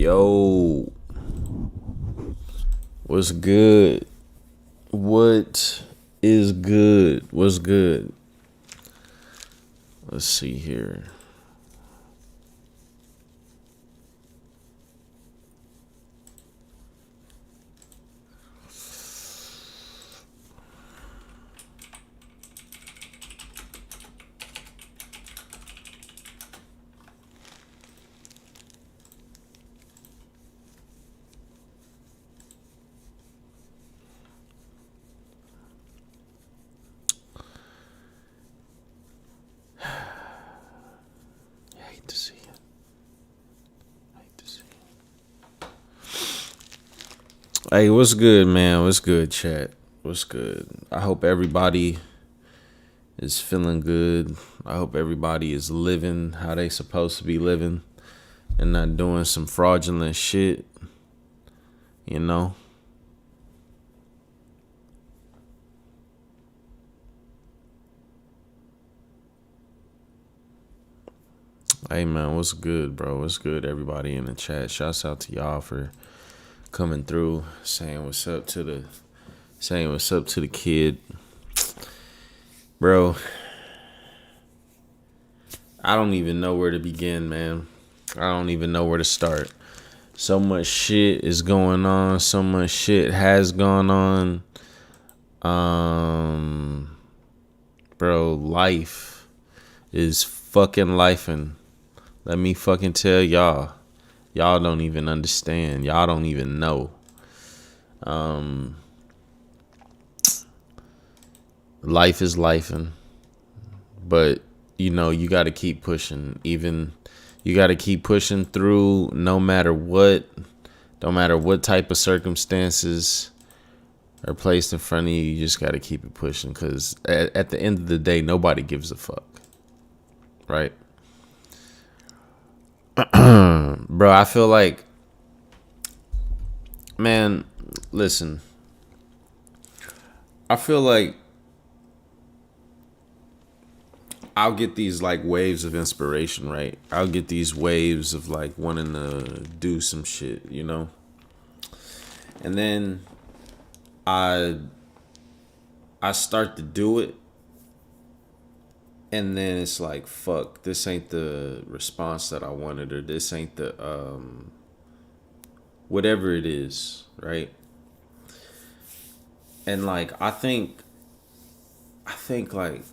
Yo, what's good? What is good? What's good? Let's see here. I hate to see it. I hate to see it. Hey, what's good, man? What's good, chat? What's good? I hope everybody is feeling good. I hope everybody is living how they supposed to be living and not doing some fraudulent shit, you know? Hey man, what's good, bro? What's good, everybody in the chat? Shouts out to y'all for coming through, saying what's up to the kid, bro. I don't even know where to begin, man. I don't even know where to start. So much shit is going on. So much shit has gone on. Bro, life is fucking lifing. Let me fucking tell y'all. Y'all don't even understand. Y'all don't even know. Life is lifing. But, you know, you got to keep pushing. You got to keep pushing through no matter what. No matter what type of circumstances are placed in front of you. You just got to keep it pushing. Because at the end of the day, nobody gives a fuck. Right? Bro, I feel like, man, listen, I feel like I'll get these like waves of inspiration, right? I'll get these waves of like wanting to do some shit, you know? And then I start to do it. And then it's like, fuck, this ain't the response that I wanted, or this ain't the, whatever it is, right? And like, I think like,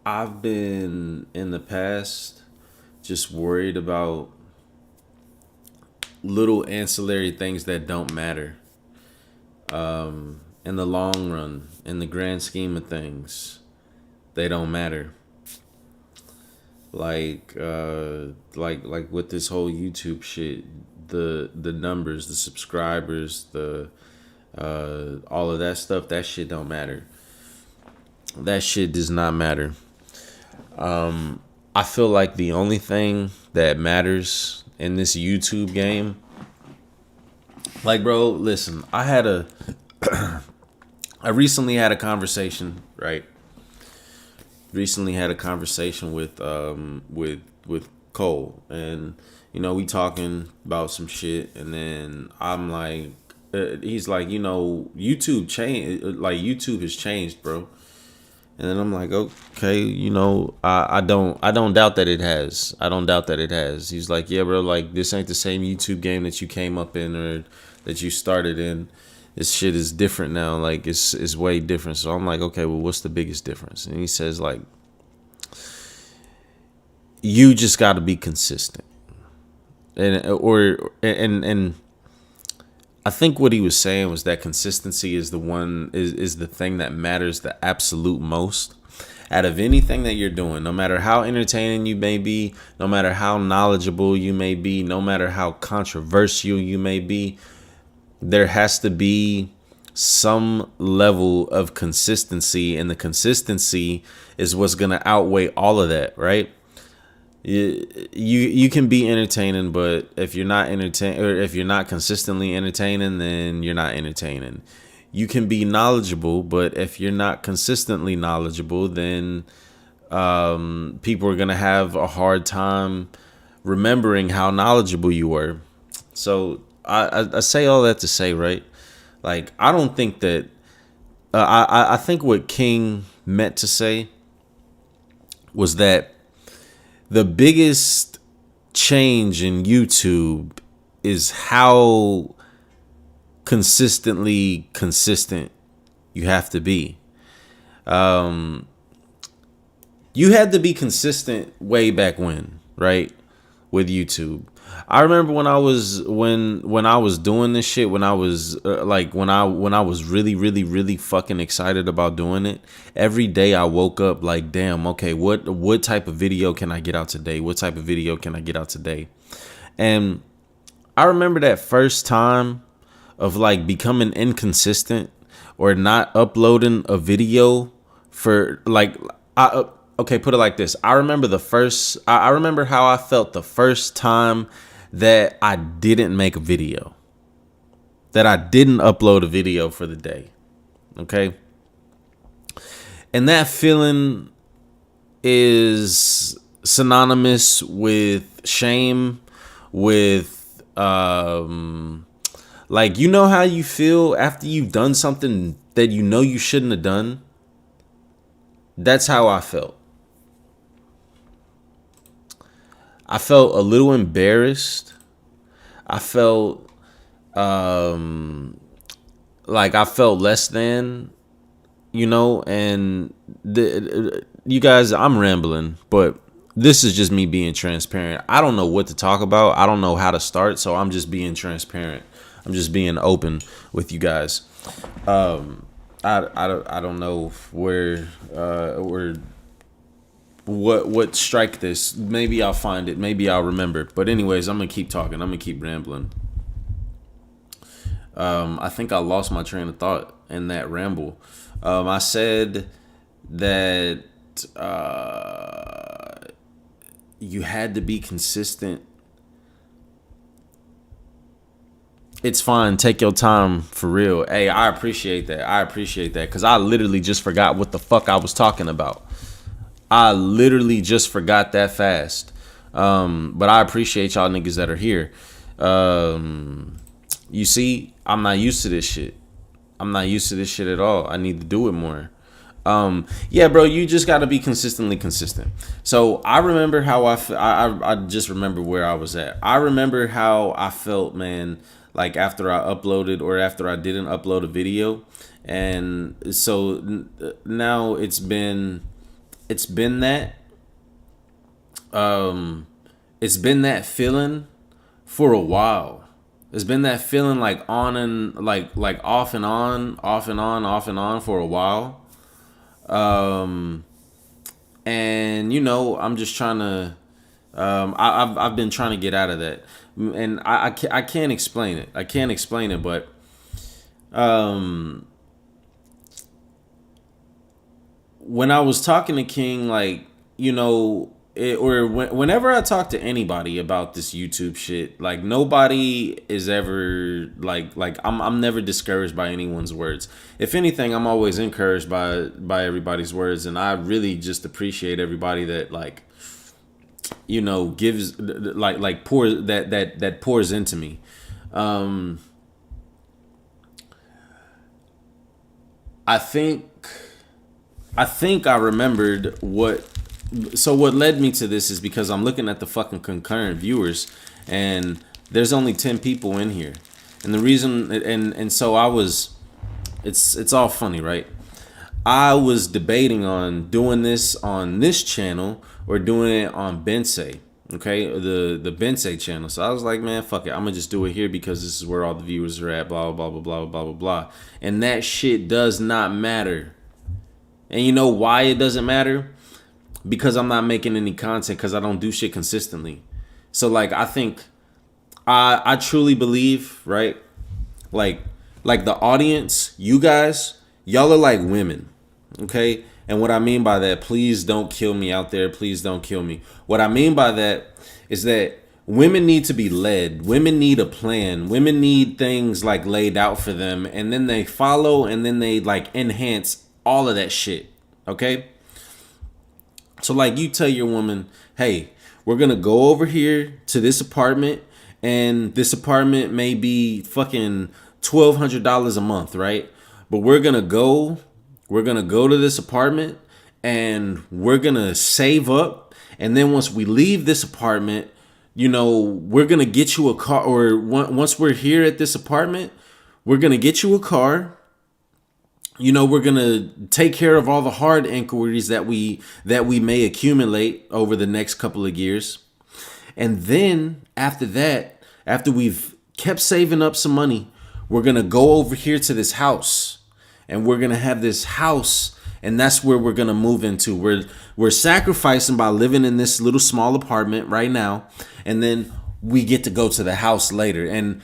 I've been in the past just worried about little ancillary things that don't matter. In the long run, in the grand scheme of things, they don't matter. Like with this whole YouTube shit, the numbers, the subscribers, the all of that stuff, that shit don't matter. That shit does not matter. I feel like the only thing that matters in this YouTube game, like, bro, listen, I recently had a conversation, right? Recently had a conversation with Cole, and you know, we talking about some shit, and then I'm like, he's like, you know, YouTube has changed, bro. And then I'm like, okay, you know, I don't doubt that it has. I don't doubt that it has. He's like, yeah, bro, like, this ain't the same YouTube game that you came up in or that you started in. This shit is different now. Like, it's way different. So I'm like, okay, well, what's the biggest difference? And he says, like, you just got to be consistent. And I think what he was saying was that consistency is the thing that matters the absolute most out of anything that you're doing. No matter how entertaining you may be, no matter how knowledgeable you may be, no matter how controversial you may be, there has to be some level of consistency, and the consistency is what's going to outweigh all of that, right? You can be entertaining, but if you're not if you're not consistently entertaining, then you're not entertaining. You can be knowledgeable, but if you're not consistently knowledgeable, then people are gonna have a hard time remembering how knowledgeable you were. So I say all that to say, right? Like, I don't think that I think what King meant to say was that the biggest change in YouTube is how consistently consistent you have to be. You had to be consistent way back when, right? With YouTube. I remember when I was doing this shit, when I was when I was really fucking excited about doing it. Every day I woke up like, damn, okay, what type of video can I get out today? What type of video can I get out today? And I remember that first time of like becoming inconsistent or not uploading a video for like okay, put it like this. I remember how I felt the first time that I didn't make a video, that I didn't upload a video for the day. Okay. And that feeling is synonymous with shame, with like, you know how you feel after you've done something that you know you shouldn't have done? That's how I felt. I felt a little embarrassed. I felt like I felt less than, and you guys, I'm rambling, but this is just me being transparent. I don't know what to talk about. I don't know how to start, so I'm just being transparent. I'm just being open with you guys. I don't know where what strike this. Maybe I'll find it. Maybe I'll remember. But anyways, I'm gonna keep talking. I'm gonna keep rambling. I think I lost my train of thought in that ramble. I said that you had to be consistent. It's fine. Take your time, for real. Hey, I appreciate that. Because I literally just forgot what the fuck I was talking about. I literally just forgot that fast. But I appreciate y'all niggas that are here. You see, I'm not used to this shit. I'm not used to this shit at all. I need to do it more. Yeah, bro, you just got to be consistently consistent. So I remember how I just remember where I was at. I remember how I felt, man, like after I uploaded or after I didn't upload a video. And so now it's been that it's been that feeling for a while. It's been that feeling like on and like off and on for a while. And I'm just trying to I've been trying to get out of that, and I can't explain it. But when I was talking to King, like, whenever I talk to anybody about this YouTube shit, like, nobody is ever like I'm never discouraged by anyone's words. If anything, I'm always encouraged by everybody's words, and I really just appreciate everybody that gives like pours that pours into me. I think I remembered what led me to this is because I'm looking at the fucking concurrent viewers, and there's only 10 people in here. And the reason, and so it's all funny, right? I was debating on doing this on this channel or doing it on Bensei, okay? The Bensei channel. So I was like, man, fuck it. I'm gonna just do it here because this is where all the viewers are at, blah, blah, blah, blah, blah, blah, blah. And that shit does not matter. And you know why it doesn't matter? Because I'm not making any content, because I don't do shit consistently. So like, I think I truly believe, right? Like the audience, you guys, y'all are like women, okay? And what I mean by that, please don't kill me out there. Please don't kill me. What I mean by that is that women need to be led. Women need a plan. Women need things like laid out for them, and then they follow, and then they like enhance all of that shit, okay? So like, you tell your woman, hey, We're gonna go over here to this apartment, and this apartment may be fucking $1,200 a month, right? But we're gonna go to this apartment, and we're gonna save up, and then once we leave this apartment, we're gonna get you a car, or once we're here at this apartment, we're gonna get you a car. We're gonna take care of all the hard inquiries that we may accumulate over the next couple of years. And then after that, after we've kept saving up some money, we're gonna go over here to this house, and we're gonna have this house, and that's where we're gonna move into. We're sacrificing by living in this little small apartment right now, and then we get to go to the house later. And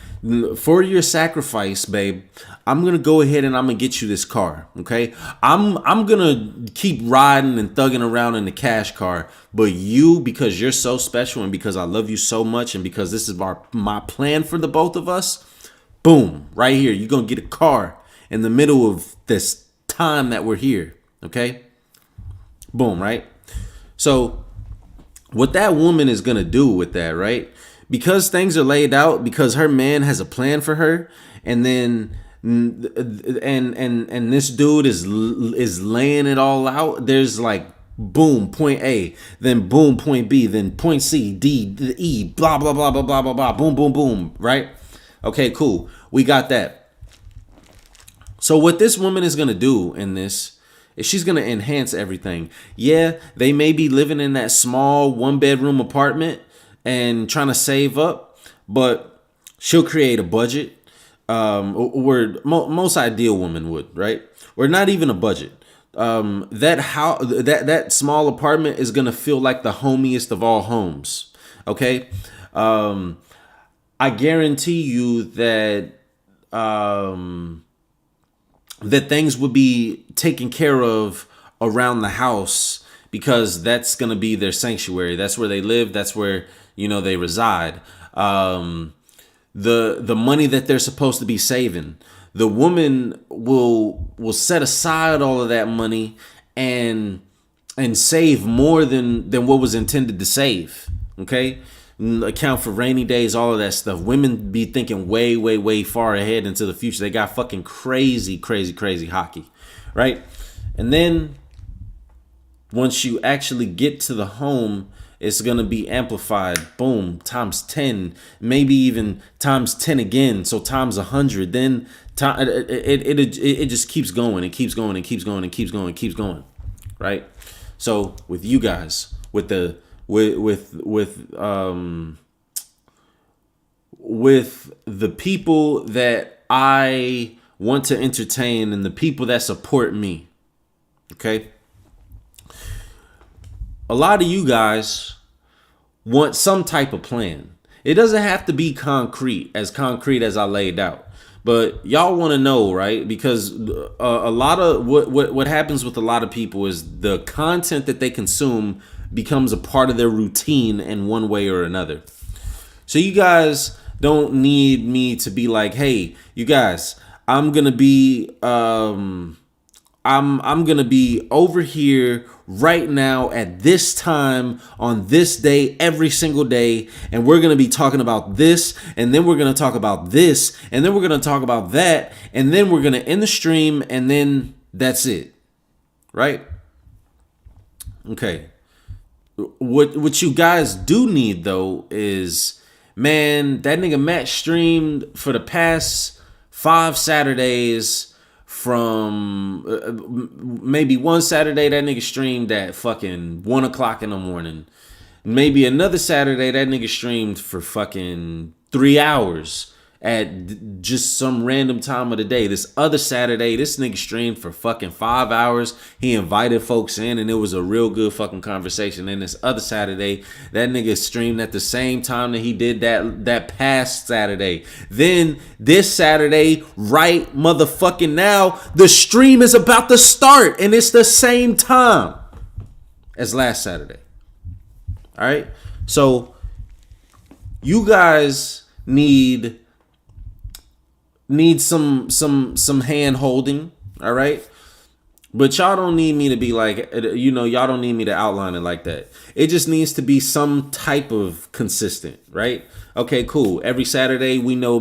for your sacrifice, babe, I'm gonna go ahead and I'm gonna get you this car. Okay, I'm gonna keep riding and thugging around in the cash car, but you, because you're so special and because I love you so much and because this is my plan for the both of us, boom, right here, you're gonna get a car in the middle of this time that we're here. Okay, boom, right? So what that woman is gonna do with that, right? Because things are laid out, because her man has a plan for her, and then and this dude is laying it all out. There's like boom, point A, then boom, point B, then point C, D, E, blah blah blah blah blah blah blah, boom boom boom, right? Okay, cool. We got that. So what this woman is gonna do in this is she's gonna enhance everything. Yeah, they may be living in that small 1-bedroom apartment and trying to save up, but she'll create a budget, or most ideal women would, right? Or not even a budget. That small apartment is gonna feel like the homiest of all homes. Okay, I guarantee you that that things would be taken care of around the house, because that's gonna be their sanctuary. That's where they live. That's where they reside. The money that they're supposed to be saving, the woman will set aside all of that money and save more than what was intended to save. Okay, account for rainy days, all of that stuff. Women be thinking way, way, way far ahead into the future. They got fucking crazy, crazy, crazy hockey, right? And then once you actually get to the home, it's going to be amplified. Boom, times 10, maybe even times 10 again. So times 100. Then it just keeps going. It keeps going and keeps going and keeps going and keeps going. Right? So with you guys, with the people that I want to entertain and the people that support me. Okay? A lot of you guys want some type of plan. It doesn't have to be concrete as I laid out, but y'all want to know, right? Because a lot of what happens with a lot of people is the content that they consume becomes a part of their routine in one way or another. So you guys don't need me to be like, hey, you guys, I'm gonna be I'm gonna be over here right now at this time on this day every single day, and we're gonna be talking about this, and then we're gonna talk about this, and then we're gonna talk about that, and then we're gonna end the stream, and then that's it, right? Okay. What you guys do need though is, man, that nigga Matt streamed for the past 5 Saturdays. From maybe one Saturday that nigga streamed at fucking 1 o'clock in the morning. Maybe another Saturday that nigga streamed for fucking 3 hours at just some random time of the day. This other Saturday, this nigga streamed for fucking 5 hours. He invited folks in and it was a real good fucking conversation. And this other Saturday, that nigga streamed at the same time that he did that past Saturday. Then this Saturday, right motherfucking now, the stream is about to start and it's the same time as last Saturday. All right? So you guys need some hand holding, all right? But y'all don't need me to be like, y'all don't need me to outline it like that. It just needs to be some type of consistent, right? Okay, cool. Every Saturday we know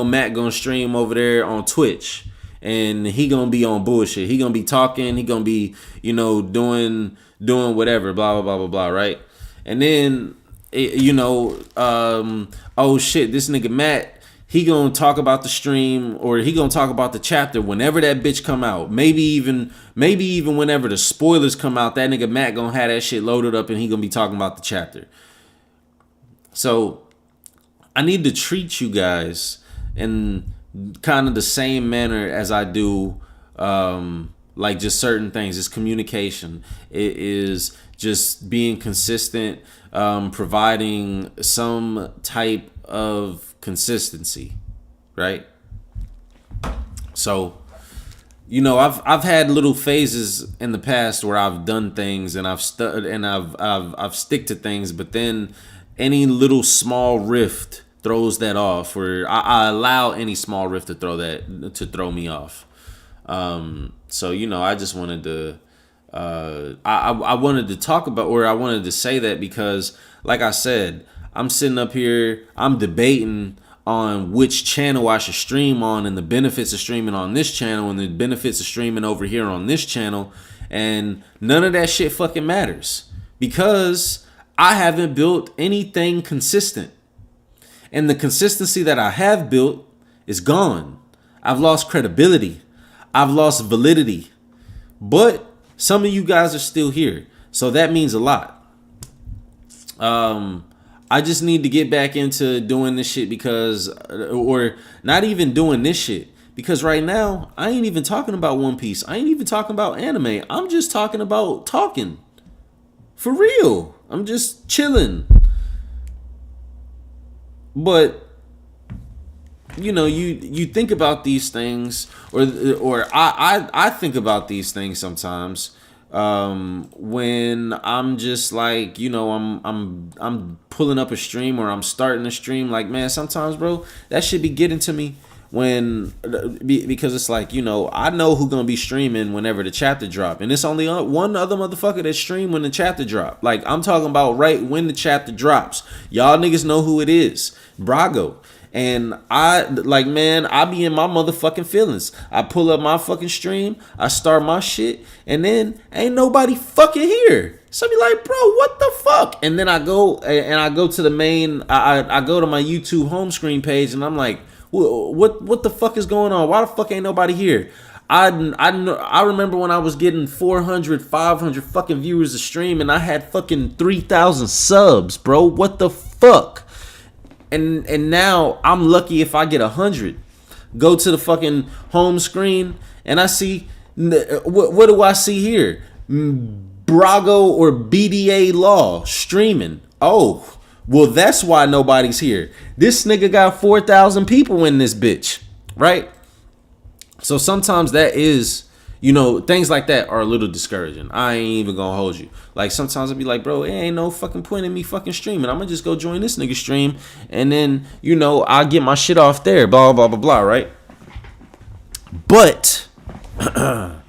Matt gonna stream over there on Twitch, and he gonna be on bullshit. He gonna be talking. He gonna be doing whatever, blah blah blah blah blah, right? And then oh shit, this nigga Matt, he gonna talk about the stream, or he gonna talk about the chapter whenever that bitch come out. Maybe even whenever the spoilers come out, that nigga Matt gonna have that shit loaded up and he gonna be talking about the chapter. So I need to treat you guys in kind of the same manner as I do like just certain things. It's communication. It is just being consistent, providing some type of consistency, right? So, I've had little phases in the past where I've done things and I've stick to things, but then any little small rift throws that off, or I allow any small rift to throw me off. So I just wanted to I wanted to talk about, or I wanted to say that because, like I said, I'm sitting up here, I'm debating on which channel I should stream on, and the benefits of streaming on this channel and the benefits of streaming over here on this channel, and none of that shit fucking matters because I haven't built anything consistent. And the consistency that I have built is gone. I've lost credibility. I've lost validity. But some of you guys are still here, so that means a lot. I just need to get back into doing this shit because, or not even doing this shit, because right now I ain't even talking about One Piece. I ain't even talking about anime. I'm just talking about talking. For real. I'm just chilling. But you think about these things, or I think about these things sometimes when I'm just like, I'm pulling up a stream or I'm starting a stream. Like, man, sometimes, bro, that should be getting to me because it's like, I know who gonna be streaming whenever the chapter drop, and it's only one other motherfucker that stream when the chapter drop. Like, I'm talking about right when the chapter drops. Y'all niggas know who it is, Brago. And I be in my motherfucking feelings. I pull up my fucking stream, I start my shit, and then ain't nobody fucking here. So I be like, bro, what the fuck? And then I go to the main, I go to my YouTube home screen page, and I'm like, what the fuck is going on? Why the fuck ain't nobody here? I remember when I was getting 400, 500 fucking viewers a stream, and I had fucking 3,000 subs, bro. What the fuck? And now I'm lucky if I get 100. Go to the fucking home screen and I see, what do I see here? Brago or BDA Law streaming. Oh, well, that's why nobody's here. This nigga got 4,000 people in this bitch, right? So sometimes that is, things like that are a little discouraging. I ain't even gonna hold you. Like, sometimes I'll be like, bro, it ain't no fucking point in me fucking streaming. I'm gonna just go join this nigga stream, and then, I'll get my shit off there, blah, blah, blah, blah, right? But I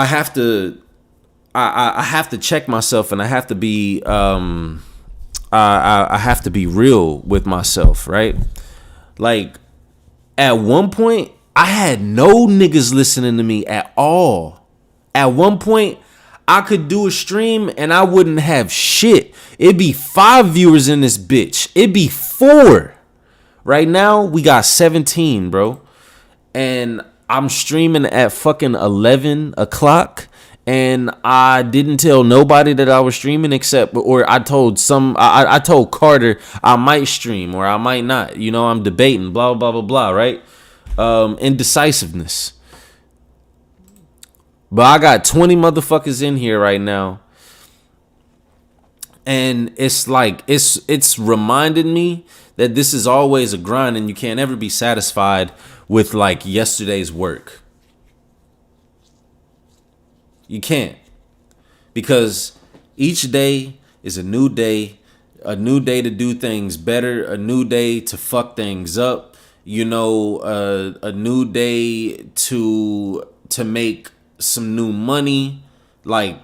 have to, I have to check myself, and I have to be, I have to be real with myself, right? Like, at one point, I had no niggas listening to me at all. At one point, I could do a stream and I wouldn't have shit. It'd be 5 viewers in this bitch. It'd be 4. Right now, we got 17, bro. And I'm streaming at fucking 11 o'clock. And I didn't tell nobody that I was streaming or I told I told Carter I might stream or I might not. I'm debating, blah, blah, blah, blah, right? Indecisiveness. But I got 20 motherfuckers in here right now. And it's like, it's reminded me that this is always a grind and you can't ever be satisfied with like yesterday's work. You can't, because each day is a new day to do things better, a new day to fuck things up. a new day to make some new money, like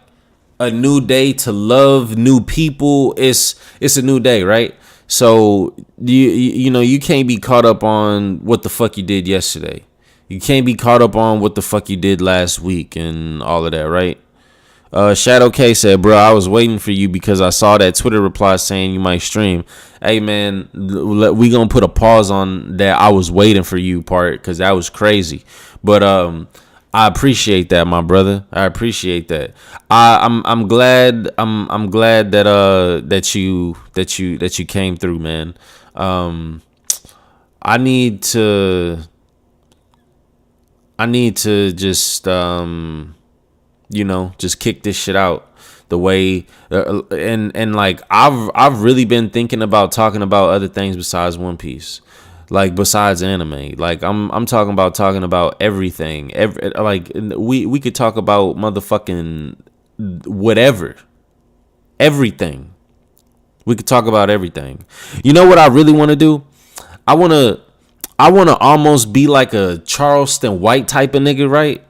a new day to love new people. It's a new day, right? So you can't be caught up on what the fuck you did yesterday. You can't be caught up on what the fuck you did last week and all of that, right? Shadow K said, bro, I was waiting for you because I saw that Twitter reply saying you might stream. Hey, man, we gonna put a pause on that I was waiting for you part because that was crazy. But I appreciate that, my brother. I appreciate that. I'm glad that you came through, man. I need to just just kick this shit out the way and like I've really been thinking about talking about other things besides One Piece, like besides anime. Like I'm talking about everything. Like we could talk about motherfucking whatever, everything. We could talk about everything. You know what I really want to do? I want to almost be like a Charleston White type of nigga, right?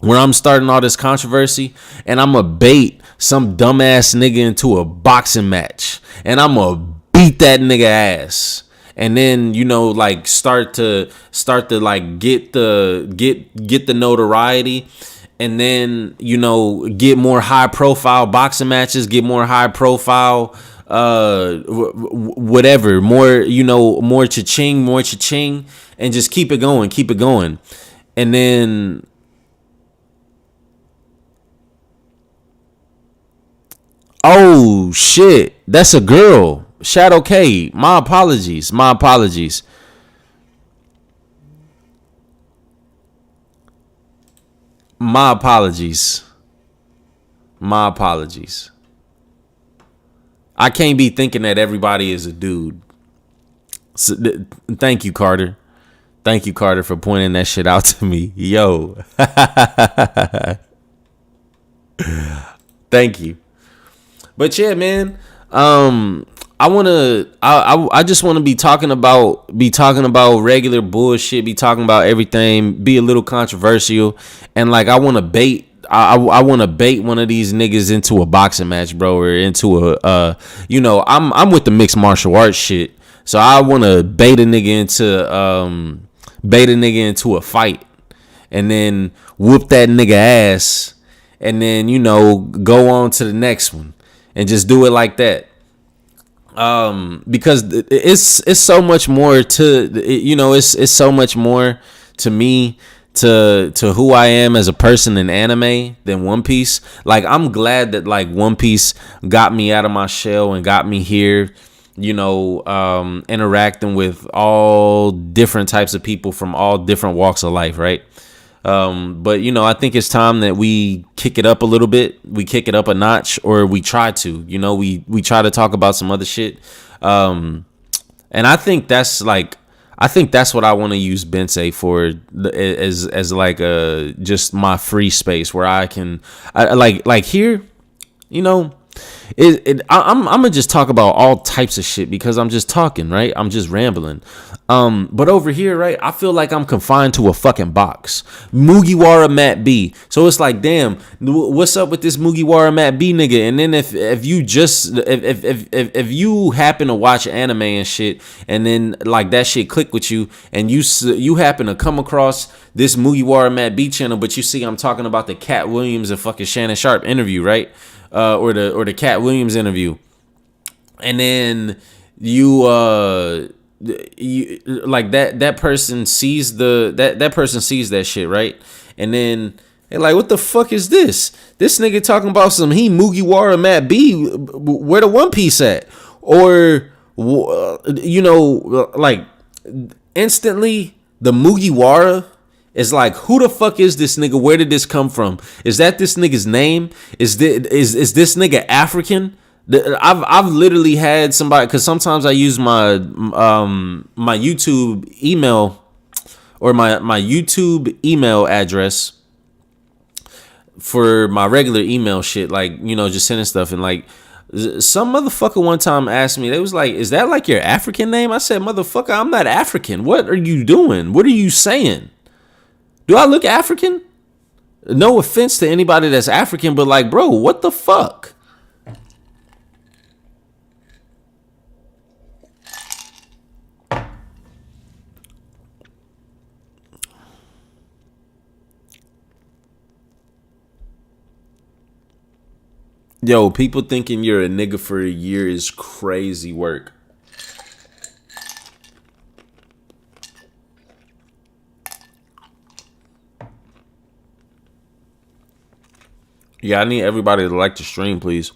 Where I'm starting all this controversy and I'm going to bait some dumbass nigga into a boxing match and I'm going to beat that nigga ass. And then, like start to like get the notoriety, and then, get more high profile boxing matches, get more high profile whatever, more cha-ching, and just keep it going. And then oh shit, that's a girl. Shadow K. My apologies. My apologies. I can't be thinking that everybody is a dude. So, thank you, Carter. Thank you, Carter, for pointing that shit out to me. Yo. Thank you. But yeah, man, I just want to be talking about regular bullshit, be talking about everything, be a little controversial, and like I want to bait one of these niggas into a boxing match, bro, or into I'm with the mixed martial arts shit, so I want to bait a nigga into a fight, and then whoop that nigga ass, and then go on to the next one. And just do it like that, because it's so much more to it's so much more to me to who I am as a person in anime than One Piece. Like I'm glad that like One Piece got me out of my shell and got me here, interacting with all different types of people from all different walks of life, right? But I think it's time that we kick it up a little bit. We kick it up a notch, or we try to, we try to talk about some other shit. And I think that's what I want to use Bensei for, as like just my free space where I can, like here, I'm gonna just talk about all types of shit because I'm just talking, right? I'm just rambling. But over here, right, I feel like I'm confined to a fucking box. Mugiwara Matt B. So it's like, damn, what's up with this Mugiwara Matt B nigga? And then if you happen to watch anime and shit, and then like that shit click with you, and you happen to come across this Mugiwara Matt B channel, but you see I'm talking about the Cat Williams and fucking Shannon Sharp interview, right? Or the Cat Williams interview, and then you like that person sees that person sees that shit, right? And then they're like, what the fuck is this? This nigga talking about some Mugiwara Matt B. Where the One Piece at? Or like instantly the Mugiwara is like, who the fuck is this nigga? Where did this come from? Is that this nigga's name? Is this nigga African? I've literally had somebody, because sometimes I use my my YouTube email, or my YouTube email address for my regular email shit, like just sending stuff, and like Some motherfucker one time asked me, they was like, is that like your African name? I said, motherfucker, I'm not African. What are you doing? What are you saying? Do I look African? No offense to anybody that's African, but like, bro, what the fuck? Yo, people thinking you're a nigga for a year is crazy work. Yeah, I need everybody to like the stream, please.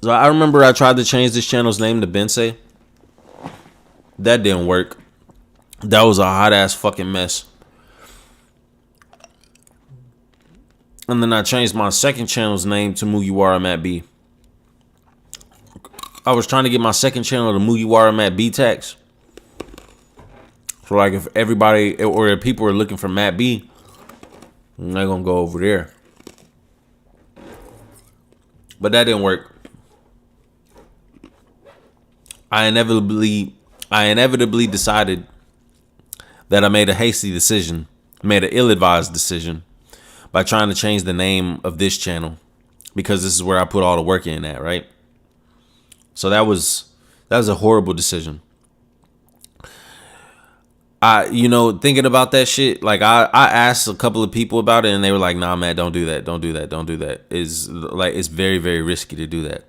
So I remember I tried to change this channel's name to Bensei. That didn't work. That was a hot ass fucking mess. And then I changed my second channel's name to Mugiwara Matt B. I was trying to get my second channel to Mugiwara Matt B tax. So like if everybody or if people are looking for Matt B, they're gonna go over there. But that didn't work. I inevitably decided that I made a hasty decision, made an ill-advised decision by trying to change the name of this channel because this is where I put all the work in at, right? So that was a horrible decision. Thinking about that shit, like I asked a couple of people about it and they were like, nah, man, don't do that. Don't do that. Don't do that. It's very, very risky to do that.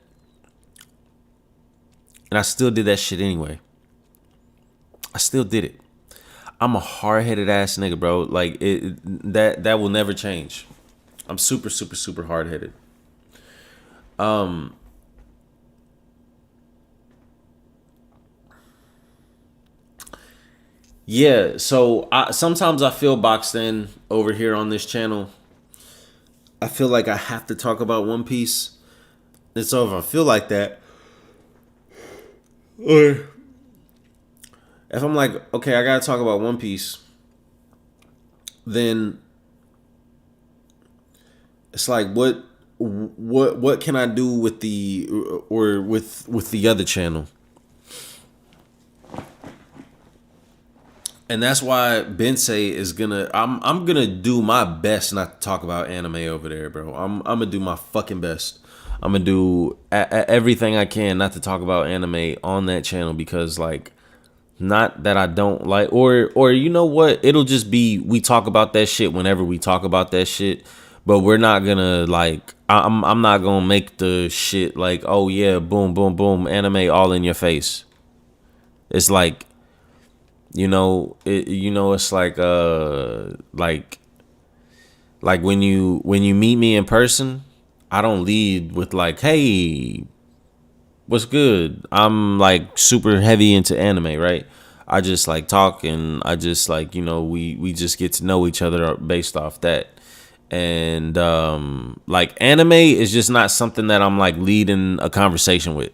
And I still did that shit anyway. I still did it. I'm a hard-headed ass nigga, bro. Like that will never change. I'm super, super, super hard-headed. Yeah, so sometimes I feel boxed in over here on this channel. I feel like I have to talk about One Piece. And so if I feel like that, or if I'm like, okay, I gotta talk about One Piece, then it's like, what can I do with the or with the other channel? And that's why Bensei is gonna. I'm gonna do my best not to talk about anime over there, bro. I'm gonna do my fucking best. I'm gonna do everything I can not to talk about anime on that channel because, like, not that I don't like, or you know what? It'll just be we talk about that shit whenever we talk about that shit. But we're not gonna like. I'm not gonna make the shit like, oh yeah, boom, boom, boom, anime all in your face. It's like. It's like when you meet me in person, I don't lead with like, hey, what's good? I'm like super heavy into anime, right? I just like talk and I just like, we just get to know each other based off that. And like anime is just not something that I'm like leading a conversation with,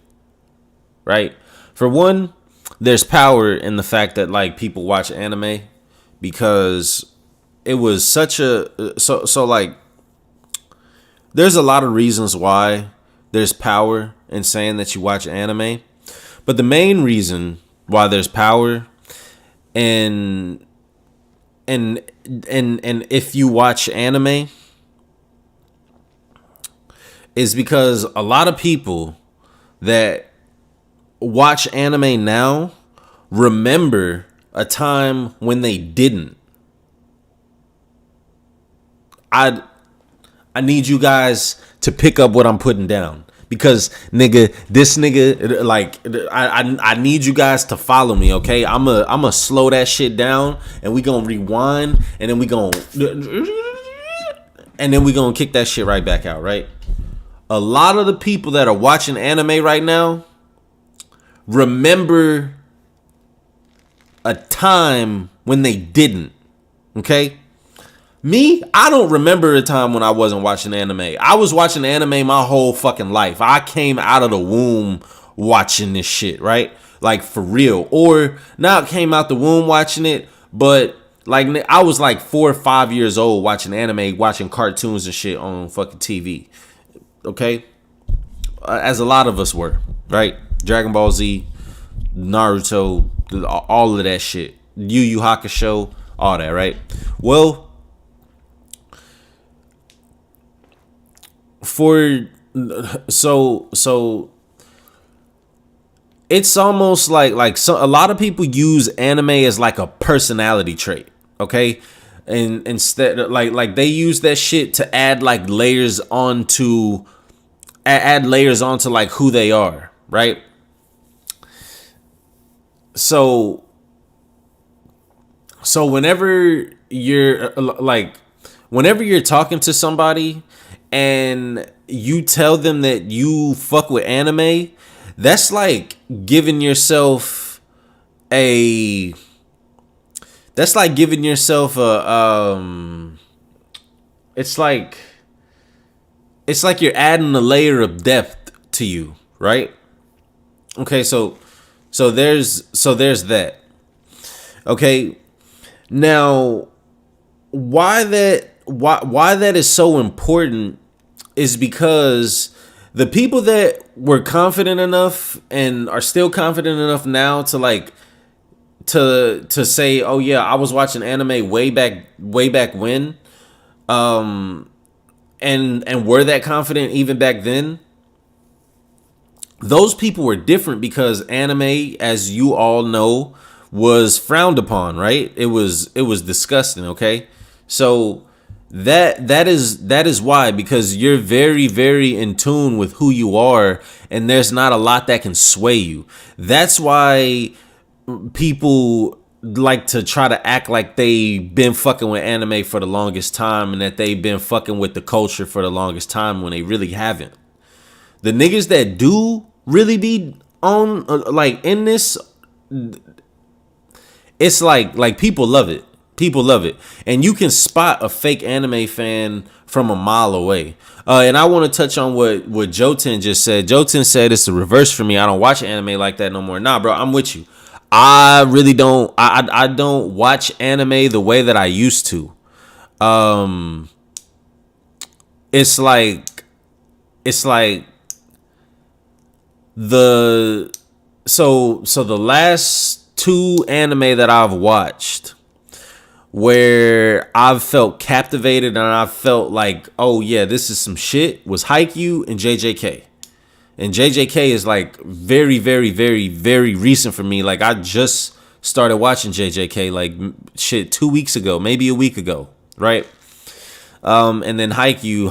right? For one, there's power in the fact that like people watch anime because it was such a so like there's a lot of reasons why there's power in saying that you watch anime, but the main reason why there's power and if you watch anime is because a lot of people that watch anime now remember a time when they didn't. I need you guys to pick up what I'm putting down because this nigga like I need you guys to follow me, okay? I'm a slow that shit down and we gonna rewind and then we gonna kick that shit right back out, right? A lot of the people that are watching anime right now remember a time when they didn't. Okay? Me, I don't remember a time when I wasn't watching anime. I was watching anime my whole fucking life. I came out of the womb watching this shit, right? like for real, or not came out the womb watching it, but like I was like 4 or 5 years old watching anime, watching cartoons and shit on fucking TV. Okay, as a lot of us were, right? Dragon Ball Z, Naruto, all of that shit, Yu Yu Hakusho, all that, right? Well, for so it's almost like a lot of people use anime as like a personality trait, okay? And instead, like they use that shit to add like layers onto like who they are, right? So whenever you're talking to somebody and you tell them that you fuck with anime, that's like giving yourself a it's like you're adding a layer of depth to you, right? Okay, so there's that. Okay, now why that is so important is because the people that were confident enough and are still confident enough now to like to say, oh yeah, I was watching anime way back when, and were that confident even back then, those people were different because anime, as you all know, was frowned upon, right? It was disgusting, okay? So that is why, because you're very, very in tune with who you are, and there's not a lot that can sway you. That's why people like to try to act like they've been fucking with anime for the longest time and that they've been fucking with the culture for the longest time when they really haven't. The niggas that do really be on like in this, it's like people love it. People love it. And you can spot a fake anime fan from a mile away. And I want to touch on what Jotin just said. Jotin said it's the reverse for me. I don't watch anime like that no more. Nah, bro, I'm with you. I really don't. I don't watch anime the way that I used to. It's like the the last 2 anime that I've watched where I've felt captivated and I felt like, oh yeah, this is some shit, was Haikyuu and JJK. And JJK is like very, very, very, very recent for me. Like I just started watching JJK like shit 2 weeks ago, maybe a week ago, right? And then Haikyuu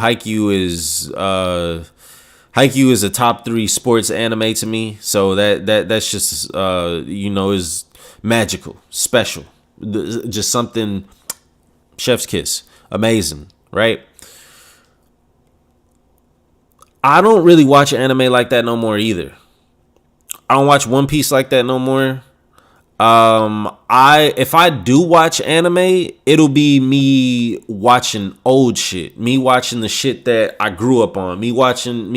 is a top 3 sports anime to me. So that's just is magical, special, just something chef's kiss, amazing, right? I don't really watch anime like that no more either. I don't watch One Piece like that no more. If I do watch anime, it'll be me watching old shit. Me watching the shit that I grew up on. Me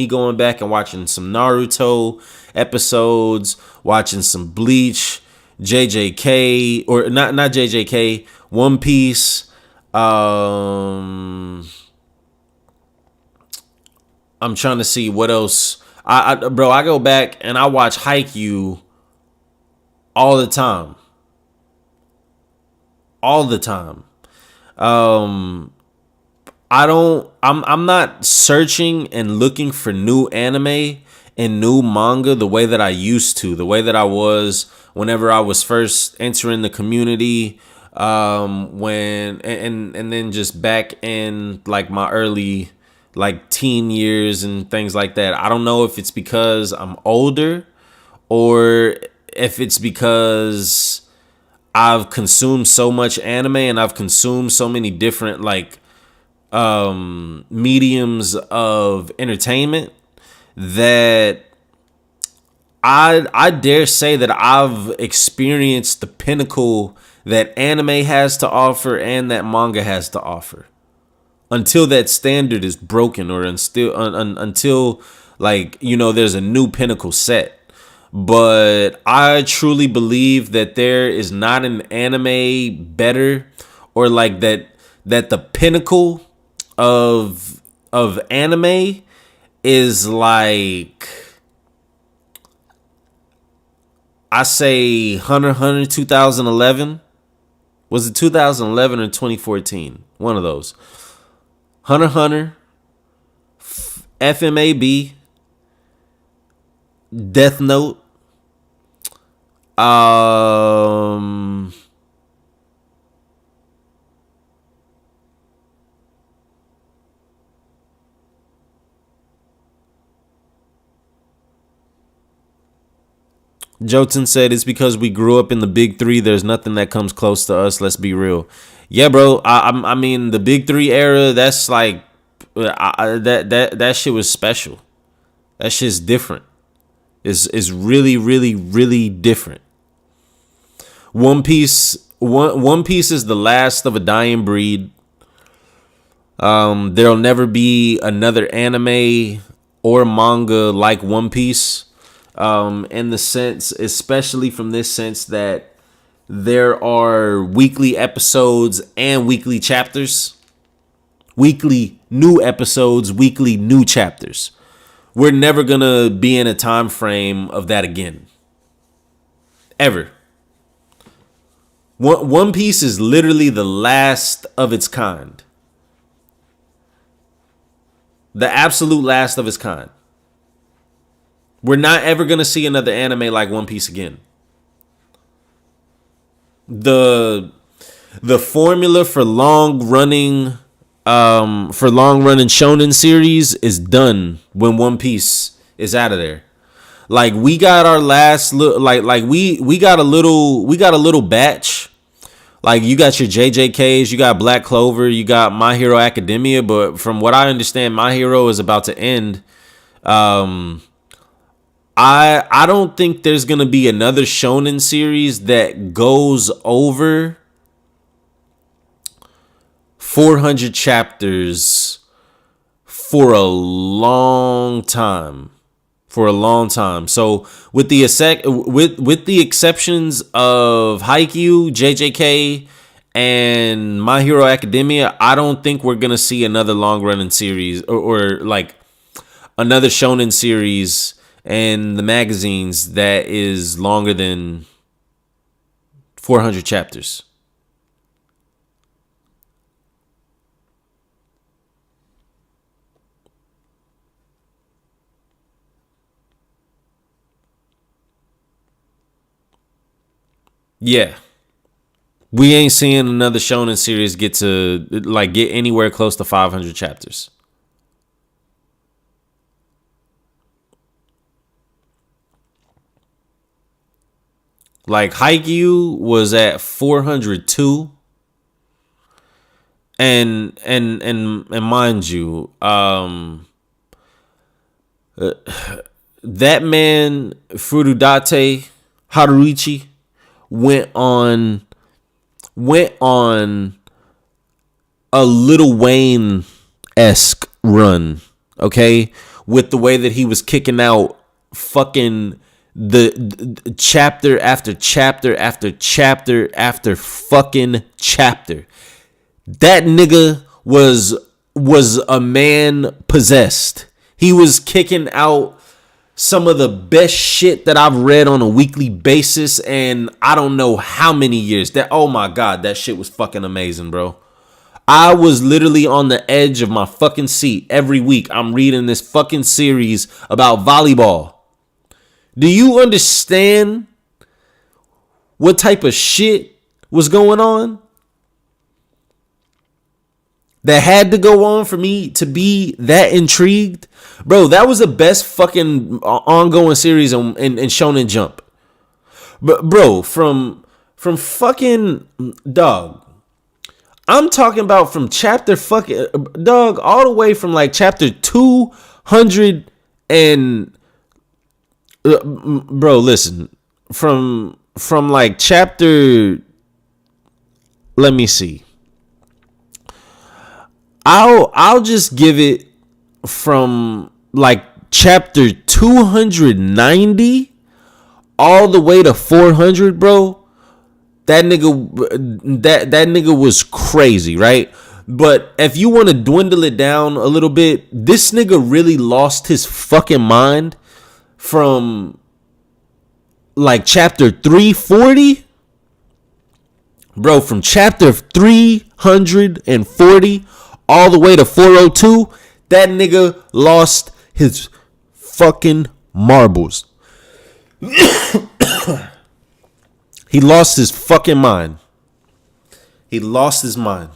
going back and watching some Naruto episodes, watching some Bleach, JJK, or not JJK, One Piece. I'm trying to see what else. I go back and I watch Haikyuu all the time. All the time. I'm not searching and looking for new anime and new manga the way that I used to, the way that I was whenever I was first entering the community, when and then just back in like my early like teen years and things like that. I don't know if it's because I'm older or if it's because I've consumed so much anime and I've consumed so many different like mediums of entertainment that I dare say that I've experienced the pinnacle that anime has to offer and that manga has to offer. Until that standard is broken or until like, there's a new pinnacle set. but I truly believe that there is not an anime better, or like that the pinnacle of anime is like, I say Hunter x Hunter 2011. Was it 2011 or 2014? One of those. Hunter x Hunter, FMAB, Death Note, um Jotun said it's because we grew up in the big three. There's nothing that comes close to us. Let's be real. Yeah, bro. I mean, the big three era. That's like that shit was special. That shit's different. Is really, really, really different. One Piece is the last of a dying breed. There'll never be another anime or manga like One Piece. In the sense, especially from this sense that there are weekly episodes and weekly chapters, weekly new episodes, weekly new chapters. We're never gonna be in a time frame of that again, ever. One Piece is literally the last of its kind, the absolute last of its kind. We're not ever going to see another anime like One Piece again. The formula for long running shonen series is done when One Piece is out of there. Like, we got our last we got a little batch. Like, you got your JJKs, you got Black Clover, you got My Hero Academia, but from what I understand, My Hero is about to end. I don't think there's going to be another shonen series that goes over 400 chapters for a long time. So with the exceptions of Haikyuu, JJK, and My Hero Academia, I don't think we're going to see another long running series or like another shonen series and the magazines that is longer than 400 chapters. Yeah. We ain't seeing another shonen series get anywhere close to 500 chapters. Like, Haikyuu was at 402, and mind you, that man Furudate Haruichi went on a Lil Wayne-esque run, okay, with the way that he was kicking out fucking the chapter after chapter after chapter after fucking chapter. That nigga was a man possessed. He was kicking out some of the best shit that I've read on a weekly basis, and I don't know how many years. That, oh my god, that shit was fucking amazing, bro. I was literally on the edge of my fucking seat every week. I'm reading this fucking series about volleyball. Do you understand what type of shit was going on that had to go on for me to be that intrigued? Bro, that was the best fucking ongoing series in Shonen Jump. But bro, from fucking dog, I'm talking about from chapter fucking dog all the way from like chapter 200 and bro, listen, from like chapter, let me see. I'll just give it from like chapter 290 all the way to 400, bro. That nigga was crazy, right? But if you want to dwindle it down a little bit, this nigga really lost his fucking mind from like chapter 340. Bro, from chapter 340 all the way to 402, that nigga lost his fucking marbles. He lost his fucking mind. He lost his mind.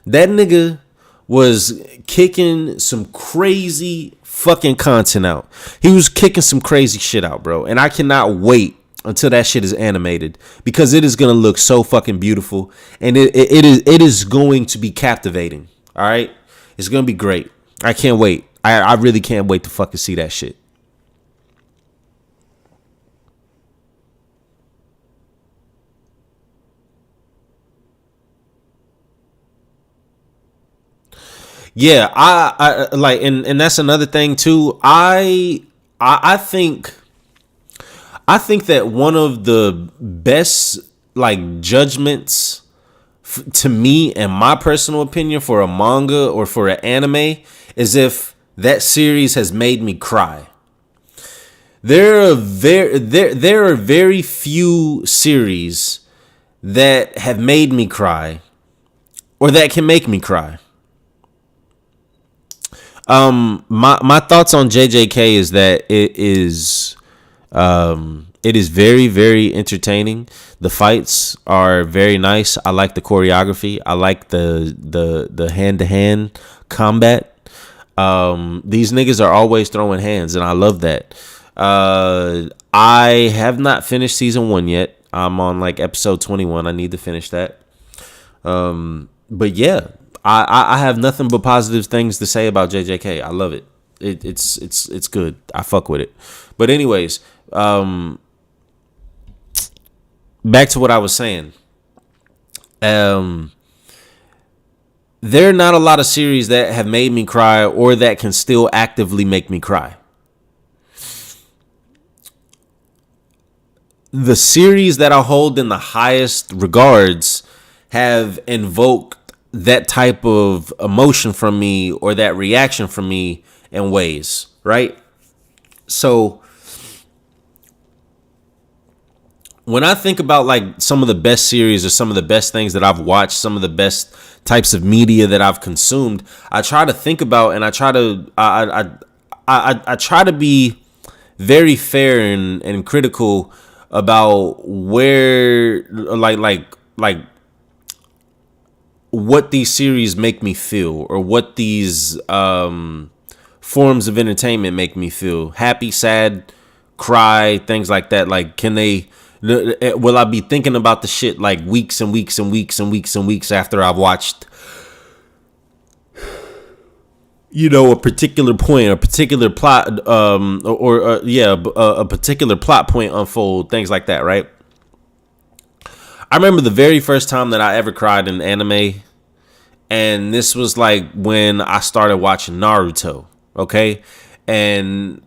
That nigga was kicking some crazy fucking content out. He was kicking some crazy shit out, bro. And I cannot wait until that shit is animated, because it is going to look so fucking beautiful. And it is going to be captivating. All right. It's going to be great. I can't wait. I really can't wait to fucking see that shit. Yeah, I like, and that's another thing too. I think that one of the best like judgments to me, and my personal opinion, for a manga or for an anime is if that series has made me cry. There are very few series that have made me cry or that can make me cry. My thoughts on JJK is that it is very, very entertaining. The fights are very nice. I like the choreography. I like the hand-to-hand combat. These niggas are always throwing hands, and I love that. I have not finished season 1 yet. I'm on like episode 21. I need to finish that. But yeah, I have nothing but positive things to say about JJK. I love it. It's good. I fuck with it. But anyways, back to what I was saying. There are not a lot of series that have made me cry or that can still actively make me cry. The series that I hold in the highest regards have invoked that type of emotion from me or that reaction from me in ways, right? So when I think about like some of the best series or some of the best things that I've watched, some of the best types of media that I've consumed, I try to think about, and I try to be very fair and critical about where like what these series make me feel, or what these forms of entertainment make me feel. Happy, sad, cry, things like that. Like, will I be thinking about the shit like weeks and weeks and weeks and weeks and weeks after I've watched, a particular point, a particular plot, a particular plot point unfold, things like that, right? I remember the very first time that I ever cried in anime, and this was like when I started watching Naruto, okay? And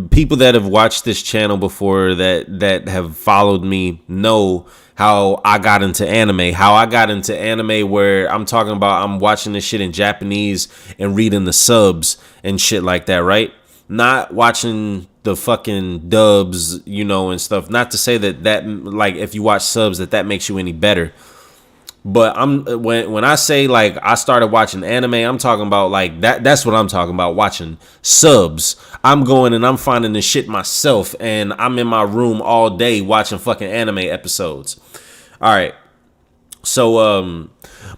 people that have watched this channel before, that have followed me, know how I got into anime. How I got into anime, where I'm talking about I'm watching this shit in Japanese and reading the subs and shit like that, right? Not watching the fucking dubs, and stuff. Not to say that like, if you watch subs that makes you any better. But when I say like I started watching anime, I'm talking about like that's what I'm talking about, watching subs. I'm going and I'm finding this shit myself, and I'm in my room all day watching fucking anime episodes. All right. So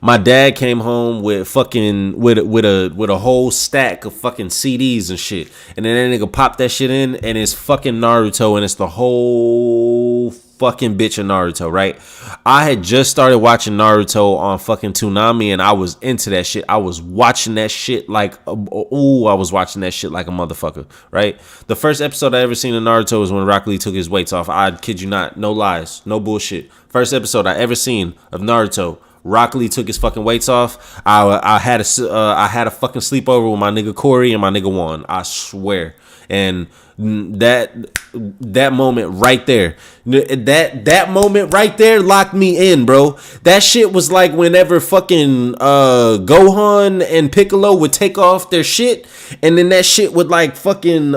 my dad came home with fucking with a whole stack of fucking CDs and shit, and then that nigga popped that shit in, and it's fucking Naruto, and it's the whole fucking bitch of Naruto, right? I had just started watching Naruto on fucking Toonami, and I was into that shit. I was watching that shit like a motherfucker, right? The first episode I ever seen of Naruto was when Rock Lee took his weights off. I kid you not, no lies, no bullshit. First episode I ever seen of Naruto, Rock Lee took his fucking weights off, I had a fucking sleepover with my nigga Corey and my nigga Juan. I swear. And that moment right there, that moment right there locked me in, bro. That shit was like whenever fucking Gohan and Piccolo would take off their shit, and then that shit would like fucking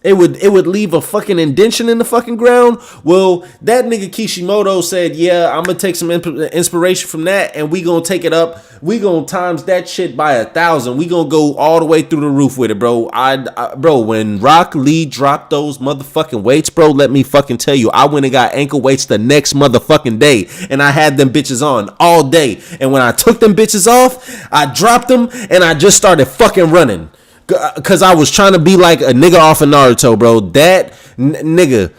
it would leave a fucking indention in the fucking ground. Well, that nigga Kishimoto said, yeah, I'm gonna take some inspiration from that, and we gonna take it up. We gonna times that shit by 1,000. We gonna go all the way through the roof with it, bro. Bro, when Rock Lee dropped those motherfucking weights, bro, let me fucking tell you, I went and got ankle weights the next motherfucking day, and I had them bitches on all day. And when I took them bitches off, I dropped them, and I just started fucking running. Cause I was trying to be like a nigga off of Naruto, bro. That nigga,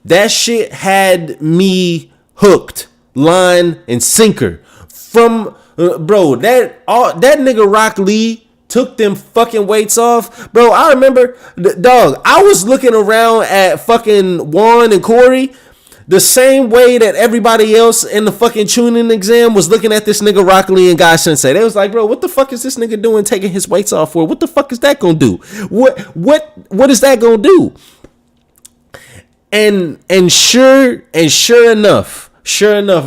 that shit had me hooked, line and sinker. From bro, that nigga Rock Lee took them fucking weights off, bro. I remember, dog. I was looking around at fucking Juan and Corey the same way that everybody else in the fucking tuning exam was looking at this nigga Rock Lee and Guy Sensei. They was like, bro, what the fuck is this nigga doing taking his weights off for? What the fuck is that gonna do? What is that gonna do? And sure enough,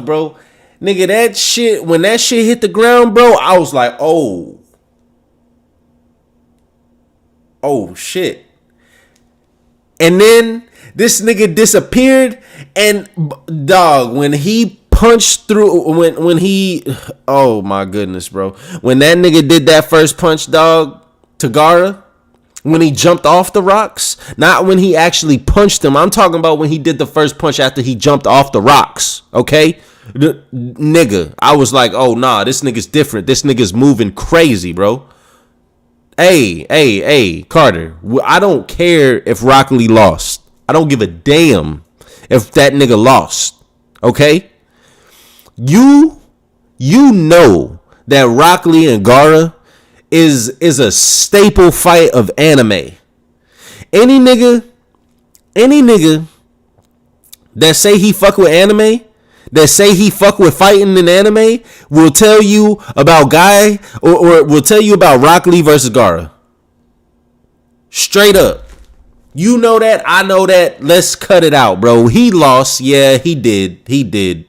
bro, nigga, that shit, when that shit hit the ground, bro, I was like, oh shit. And then this nigga disappeared, and dog, when he punched through, when he, oh my goodness, bro, when that nigga did that first punch, dog, to Gaara, when he jumped off the rocks, not when he actually punched him. I'm talking about when he did the first punch after he jumped off the rocks. Okay, nigga, I was like, oh nah, this nigga's different. This nigga's moving crazy, bro. Hey, Carter, I don't care if Rock Lee lost. I don't give a damn if that nigga lost. Okay? You know that Rock Lee and Gaara is a staple fight of anime. Any nigga that say he fuck with anime, that say he fuck with fighting in anime, will tell you about Guy or will tell you about Rock Lee versus Gaara. Straight up. You know that, I know that. Let's cut it out, bro. He lost. Yeah, he did. That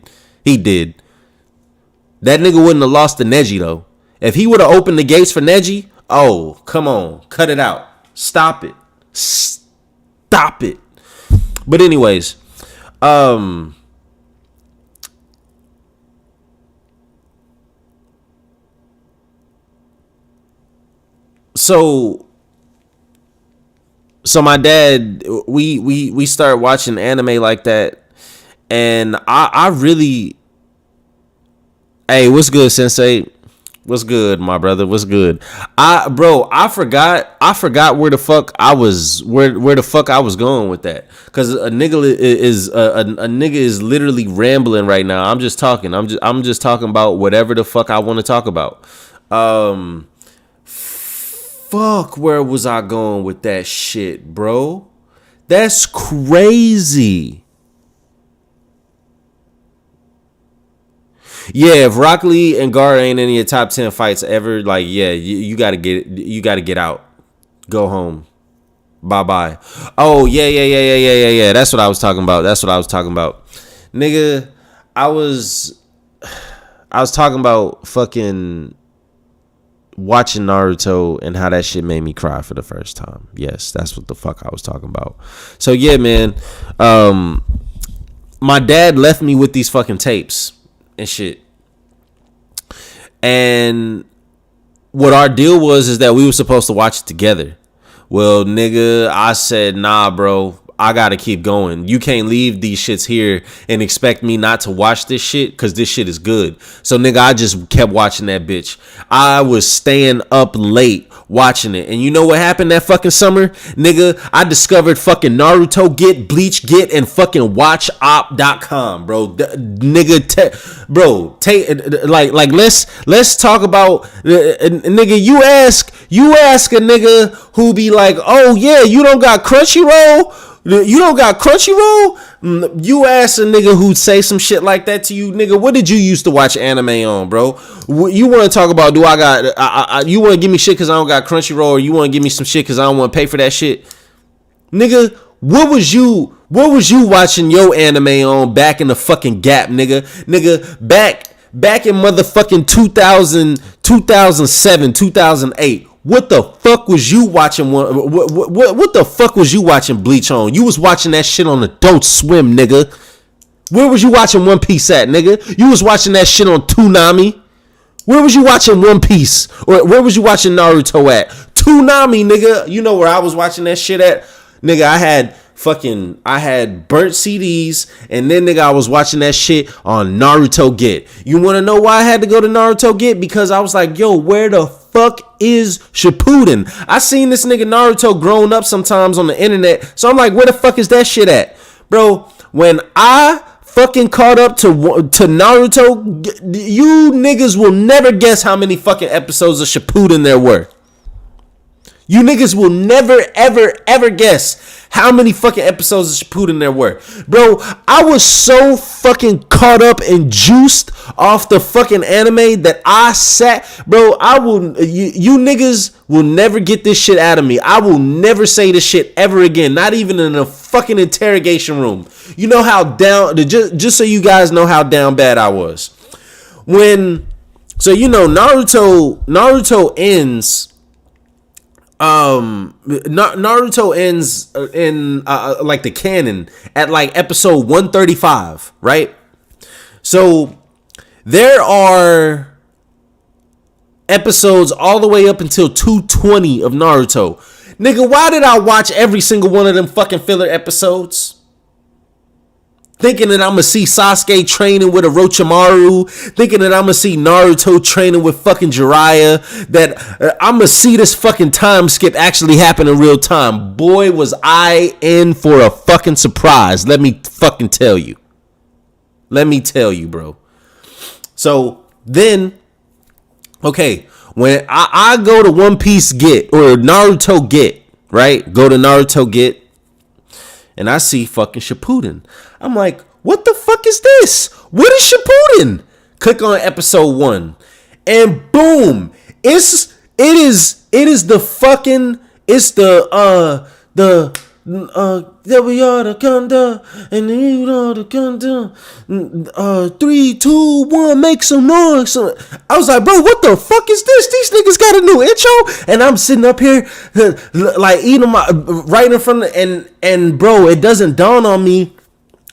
nigga wouldn't have lost to Neji, though. If he would have opened the gates for Neji, oh, come on. Cut it out. Stop it. But anyways, So my dad, we started watching anime like that, and I really, hey, what's good, Sensei? What's good, my brother? What's good? I forgot where the fuck I was, where the fuck I was going with that, because a nigga is literally rambling right now. I'm just talking. I'm just talking about whatever the fuck I want to talk about. Fuck, where was I going with that shit, bro? That's crazy. Yeah, if Rock Lee and Gaara ain't in your top 10 fights ever, like, yeah, you gotta get out. Go home. Bye. Oh, yeah. That's what I was talking about. Nigga, I was talking about fucking watching Naruto and how that shit made me cry for the first time. Yes, that's what the fuck I was talking about. So yeah, man, my dad left me with these fucking tapes and shit, and what our deal was is that we were supposed to watch it together. Well, nigga, I said, nah, bro, I gotta keep going. You can't leave these shits here and expect me not to watch this shit, because this shit is good. So, nigga, I just kept watching that bitch. I was staying up late watching it. And you know what happened that fucking summer? Nigga, I discovered fucking Naruto Get, Bleach Get, and fucking WatchOp.com, bro. Let's talk about, nigga, you ask a nigga who be like, oh, yeah, you don't got Crunchyroll? You don't got Crunchyroll? You ask a nigga who'd say some shit like that to you, nigga. What did you used to watch anime on, bro? You want to talk about? Do I got? You want to give me shit because I don't got Crunchyroll, or you want to give me some shit because I don't want to pay for that shit, nigga? What was you watching your anime on back in the fucking Gap, nigga? Back in motherfucking 2000, 2007, 2008. What the fuck was you watching? What the fuck was you watching Bleach on? You was watching that shit on Adult Swim, nigga. Where was you watching One Piece at, nigga? You was watching that shit on Toonami. Where was you watching One Piece? Or where was you watching Naruto at? Toonami, nigga. You know where I was watching that shit at? Nigga, I had burnt CDs, and then nigga, I was watching that shit on Naruto Get. You want to know why I had to go to Naruto Get? Because I was like, yo, where the fuck is Shippuden? I seen this nigga Naruto growing up sometimes on the internet, so I'm like, where the fuck is that shit at? Bro, when I fucking caught up to Naruto, you niggas will never guess how many fucking episodes of Shippuden there were. You niggas will never, ever, ever guess how many fucking episodes of Shippuden there were. Bro, I was so fucking caught up and juiced off the fucking anime that I sat. Bro, you niggas will never get this shit out of me. I will never say this shit ever again. Not even in a fucking interrogation room. You know how down, just so you guys know how down bad I was. So you know, Naruto ends. Naruto ends in like the canon at like episode 135, right? So there are episodes all the way up until 220 of Naruto. Nigga, why did I watch every single one of them fucking filler episodes? Thinking that I'm going to see Sasuke training with Orochimaru. Thinking that I'm going to see Naruto training with fucking Jiraiya. That I'm going to see this fucking time skip actually happen in real time. Boy, was I in for a fucking surprise. Let me fucking tell you. Let me tell you, bro. So then, okay, when I go to One Piece Get or Naruto Get, right? Go to Naruto Get. And I see fucking Shippuden. I'm like, what the fuck is this? What is Shippuden? Click on episode 1. And boom. It is the fucking, it's the there we are the Gunda, and you know the Gunda. 3, 2, 1, make some noise. I was like, bro, what the fuck is this? These niggas got a new intro, and I'm sitting up here like eating my right in front of, and bro, it doesn't dawn on me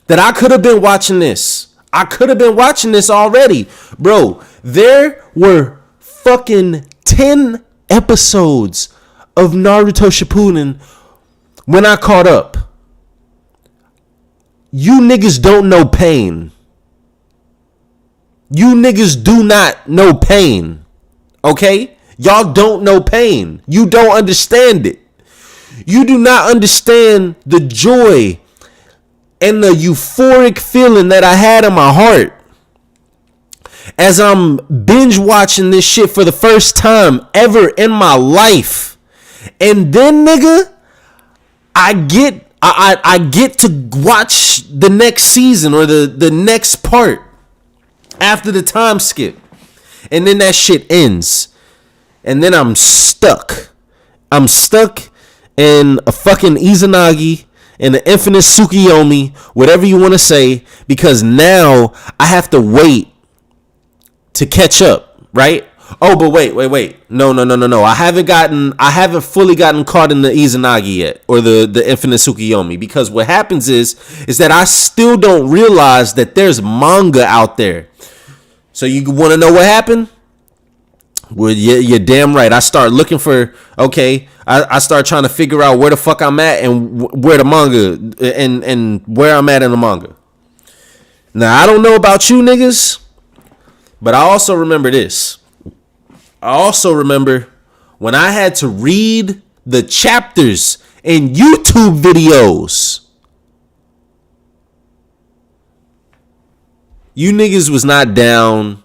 that I could have been watching this. I could have been watching this already, bro. There were fucking 10 episodes of Naruto Shippuden when I caught up. You niggas don't know pain. You niggas do not know pain. Okay? Y'all don't know pain. You don't understand it. You do not understand the joy and the euphoric feeling that I had in my heart as I'm binge watching this shit for the first time ever in my life. And then, nigga, I get to watch the next season or the next part after the time skip. And then that shit ends. And then I'm stuck. I'm stuck in a fucking Izanagi, in the infinite Tsukiyomi, whatever you want to say, because now I have to wait to catch up, right? Oh, but wait. No. I haven't fully gotten caught in the Izanagi yet, or the infinite Tsukiyomi, because what happens is that I still don't realize that there's manga out there. So you want to know what happened? Well, you're damn right. I start looking for, okay, I start trying to figure out where the fuck I'm at and where the manga, and where I'm at in the manga. Now, I don't know about you niggas, but I also remember this. I also remember when I had to read the chapters in YouTube videos. You niggas was not down.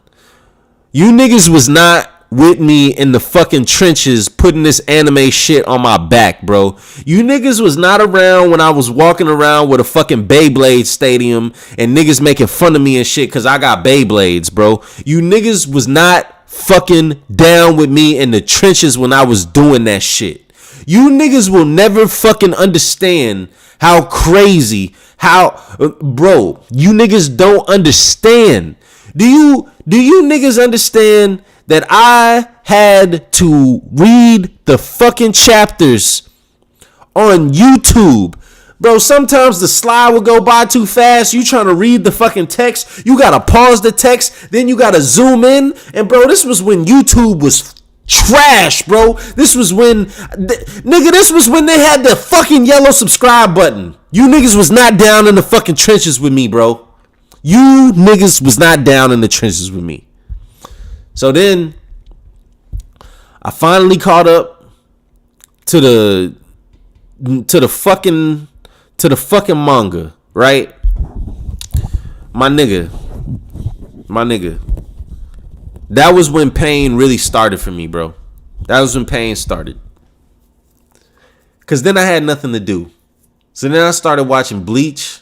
You niggas was not with me in the fucking trenches putting this anime shit on my back, bro. You niggas was not around when I was walking around with a fucking Beyblade stadium and niggas making fun of me and shit because I got Beyblades, bro. You niggas was not fucking down with me in the trenches when I was doing that shit. You niggas will never fucking understand how crazy, bro, you niggas don't understand. Do you niggas understand that I had to read the fucking chapters on YouTube? Bro, sometimes the slide will go by too fast. You trying to read the fucking text. You got to pause the text. Then you got to zoom in. And bro, this was when YouTube was trash, bro. This was when, this was when they had the fucking yellow subscribe button. You niggas was not down in the fucking trenches with me, bro. You niggas was not down in the trenches with me. So then I finally caught up to the fucking manga, right? My nigga. That was when pain really started for me, bro. That was when pain started. Cause then I had nothing to do. So then I started watching Bleach.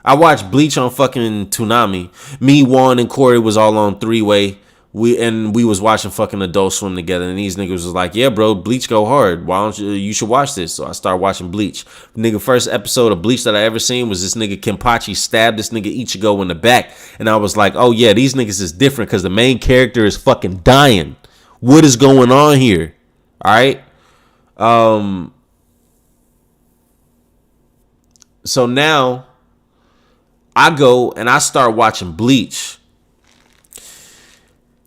I watched Bleach on fucking Toonami. Me, Juan, and Corey was all on three-way. We was watching fucking Adult Swim together, and these niggas was like, yeah, bro, Bleach go hard. Why don't you should watch this? So I started watching Bleach. Nigga, first episode of Bleach that I ever seen was this nigga Kenpachi stabbed this nigga Ichigo in the back. And I was like, oh yeah, these niggas is different because the main character is fucking dying. What is going on here? All right. So now I go and I start watching Bleach.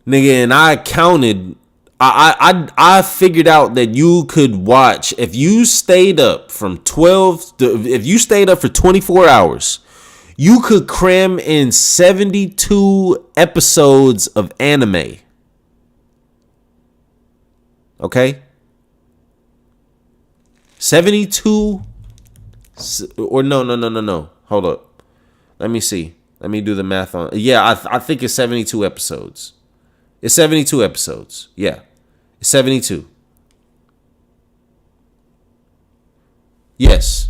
Nigga, and I counted. I figured out that you could watch if you stayed up from 12. If you stayed up for 24 hours, you could cram in 72 episodes of anime. Okay, 72. Or no. Hold up. Let me see. Let me do the math on. Yeah, I think it's 72 episodes. It's 72 episodes. Yeah. It's 72. Yes.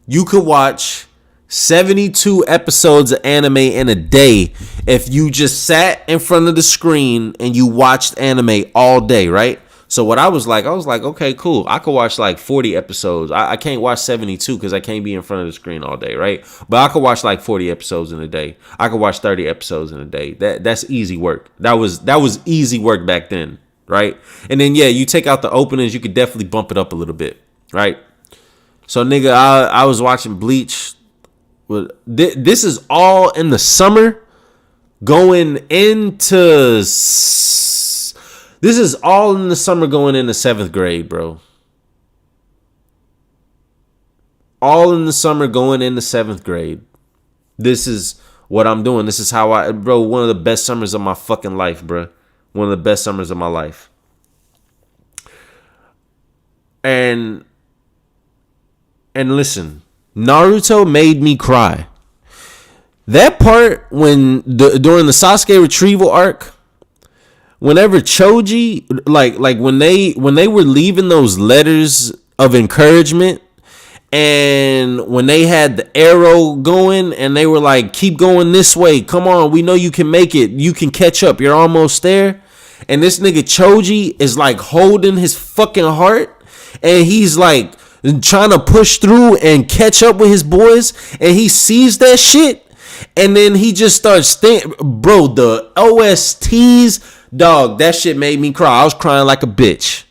You could watch 72 episodes of anime in a day if you just sat in front of the screen and you watched anime all day, right? So what I was like, okay, cool. I could watch like 40 episodes. I can't watch 72 because I can't be in front of the screen all day, right? But I could watch like 40 episodes in a day. I could watch 30 episodes in a day. That's easy work. That was easy work back then, right? And then yeah, you take out the openings, you could definitely bump it up a little bit, right? So nigga, I was watching Bleach. This is all in the summer, going into. This is all in the summer going into 7th grade, bro. All in the summer going into 7th grade. This is what I'm doing. This is how one of the best summers of my fucking life, bro. One of the best summers of my life. And listen, Naruto made me cry. That part during the Sasuke retrieval arc, whenever Choji, like when they were leaving those letters of encouragement, and when they had the arrow going and they were like, keep going this way, come on, we know you can make it, you can catch up, you're almost there. And this nigga Choji is like holding his fucking heart and he's like trying to push through and catch up with his boys, and he sees that shit and then he just starts bro, the OSTs, dog, that shit made me cry. I was crying like a bitch.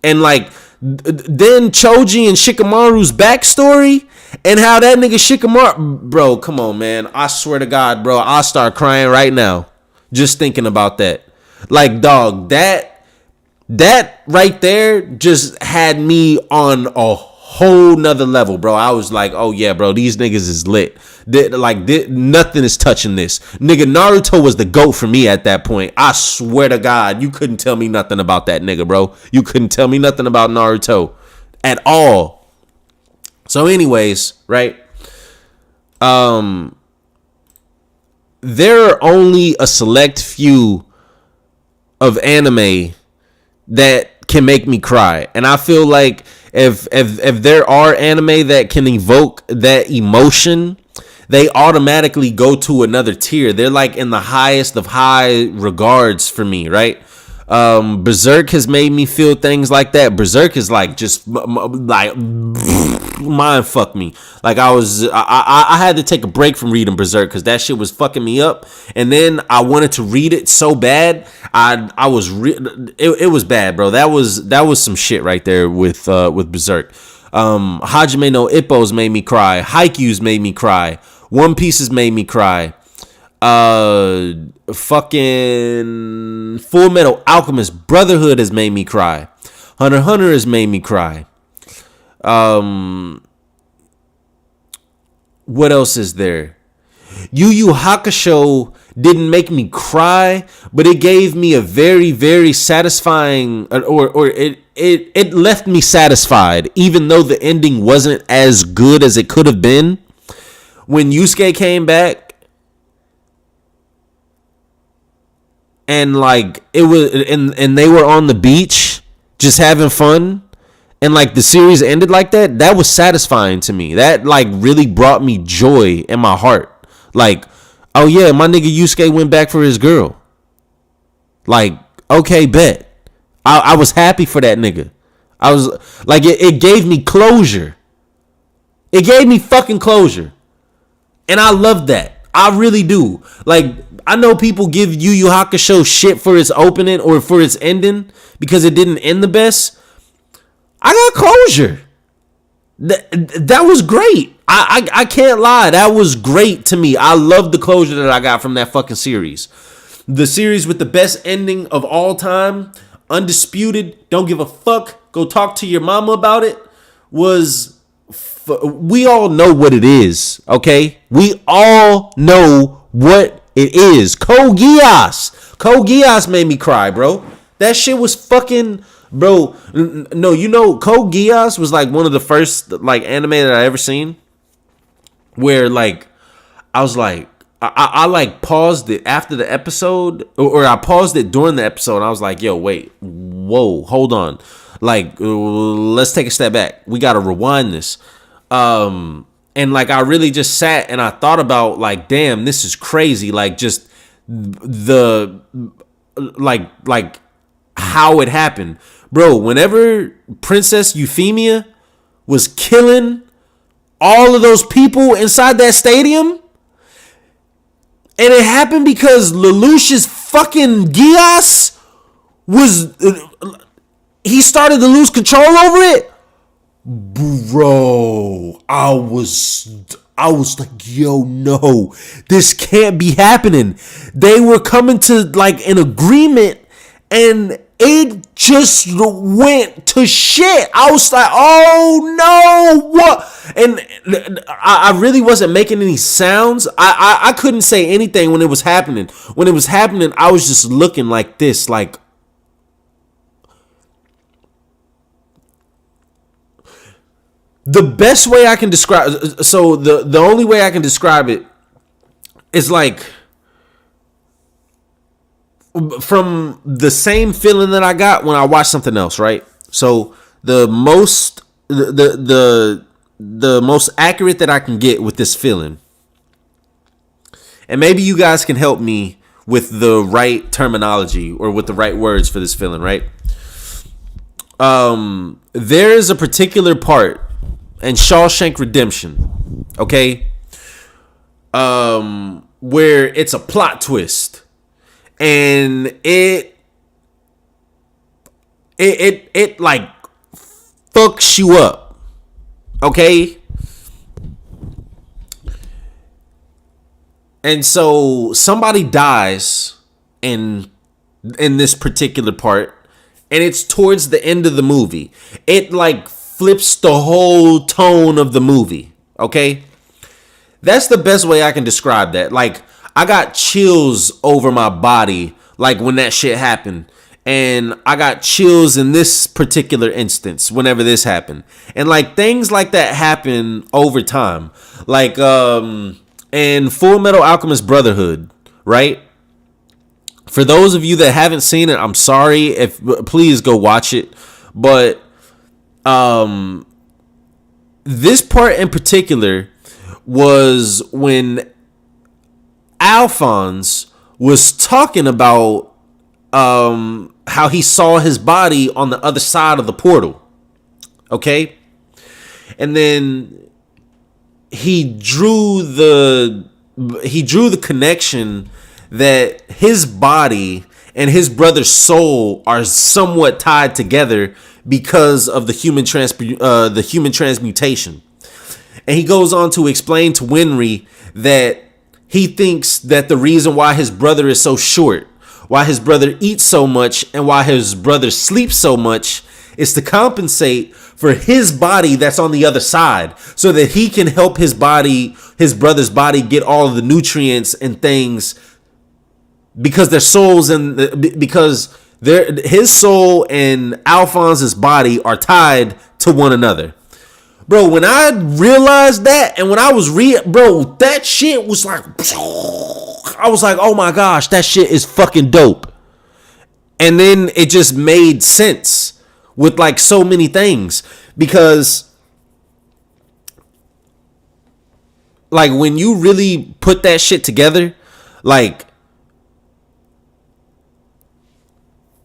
And like, then Choji and Shikamaru's backstory and how that nigga Shikamaru, bro, come on, man. I swear to God, bro, I'll start crying right now just thinking about that. Like, dog, that right there just had me on a whole nother level, bro. I was like, oh yeah, bro, these niggas is lit. Nothing is touching this. Nigga, Naruto was the GOAT for me at that point. I swear to God, you couldn't tell me nothing about that nigga, bro. You couldn't tell me nothing about Naruto at all. So anyways, right? there are only a select few of anime that can make me cry. And I feel like if there are anime that can evoke that emotion, they automatically go to another tier. They're like in the highest of high regards for me, right? Berserk has made me feel things like that. Berserk is like just like mind fuck me. Like I had to take a break from reading Berserk because that shit was fucking me up. And then I wanted to read it so bad. It was bad, bro. That was some shit right there with Berserk. Hajime no Ippo's made me cry. Haikyuu's made me cry. One Piece has made me cry. Fucking Full Metal Alchemist Brotherhood has made me cry. Hunter x Hunter has made me cry. What else is there? Yu Yu Hakusho didn't make me cry, but it gave me a very, very satisfying, or it left me satisfied, even though the ending wasn't as good as it could have been. When Yusuke came back, and like it was, and they were on the beach just having fun, and like the series ended like that, that was satisfying to me. That like really brought me joy in my heart. Like, oh yeah, my nigga Yusuke went back for his girl. Like, okay, bet. I was happy for that nigga. I was like, it gave me closure. It gave me fucking closure. And I love that. I really do. Like, I know people give Yu Yu Hakusho shit for its opening or for its ending because it didn't end the best. I got closure. That was great. I can't lie. That was great to me. I love the closure that I got from that fucking series. The series with the best ending of all time, undisputed, don't give a fuck, go talk to your mama about it, was... We all know what it is, okay? We all know what it is. Code Geass. Code Geass made me cry, bro. That shit was fucking... Bro, no, you know, Code Geass was like one of the first like anime that I ever seen where like I was like I like paused it after the episode, or I paused it during the episode, and I was like, yo, wait, whoa, hold on. Like, let's take a step back. We gotta rewind this. And like I really just sat and I thought about like, damn, this is crazy. Like just the like how it happened. Bro, whenever Princess Euphemia was killing all of those people inside that stadium, and it happened because Lelouch's fucking Geass was he started to lose control over it. Bro, I was like, yo, no, this can't be happening. They were coming to like an agreement, and it just went to shit. I was like, oh no, what? And I really wasn't making any sounds. I couldn't say anything when it was happening. When it was happening, I was just looking like this, like, the best way I can describe, so the only way I can describe it is like from the same feeling that I got when I watched something else, right? So the most accurate that I can get with this feeling, and maybe you guys can help me with the right terminology or with the right words for this feeling, right? There is a particular part in Shawshank Redemption, okay, where it's a plot twist, and it like fucks you up, okay? And so somebody dies in this particular part, and it's towards the end of the movie. It like flips the whole tone of the movie, okay? That's the best way I can describe that. Like, I got chills over my body, like, when that shit happened. And I got chills in this particular instance whenever this happened. And, like, things like that happen over time. Like, in Full Metal Alchemist Brotherhood, right? For those of you that haven't seen it, I'm sorry. If please go watch it. But this part in particular was when Alphonse was talking about how he saw his body on the other side of the portal. Okay? And then he drew the connection that his body and his brother's soul are somewhat tied together because of the human transmutation. And he goes on to explain to Winry that he thinks that the reason why his brother is so short, why his brother eats so much, and why his brother sleeps so much is to compensate for his body that's on the other side, so that he can help his brother's body, get all of the nutrients and things, because their souls because his soul and Alphonse's body are tied to one another. Bro, when I realized that, and when I was that shit was like, I was like, oh my gosh, that shit is fucking dope. And then it just made sense with like so many things, because like when you really put that shit together, like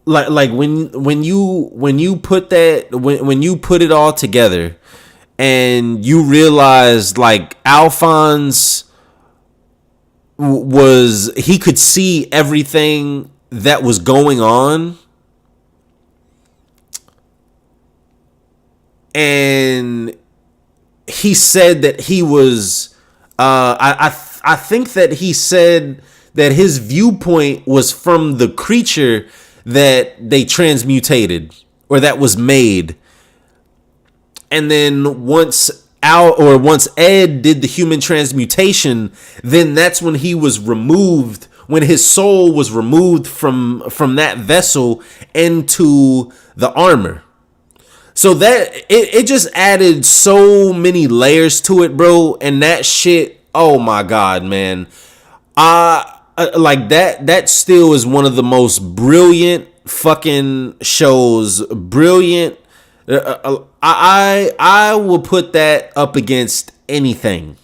when you put it all together and you realize like Alphonse he could see everything that was going on, and he said that he was I think that he said that his viewpoint was from the creature that they transmutated or that was made. And then once Ed did the human transmutation, then that's when he was removed, when his soul was removed from that vessel into the armor. So that it just added so many layers to it, bro. And that shit, oh my God, man. Like that still is one of the most brilliant fucking shows. Brilliant. I will put that up against anything.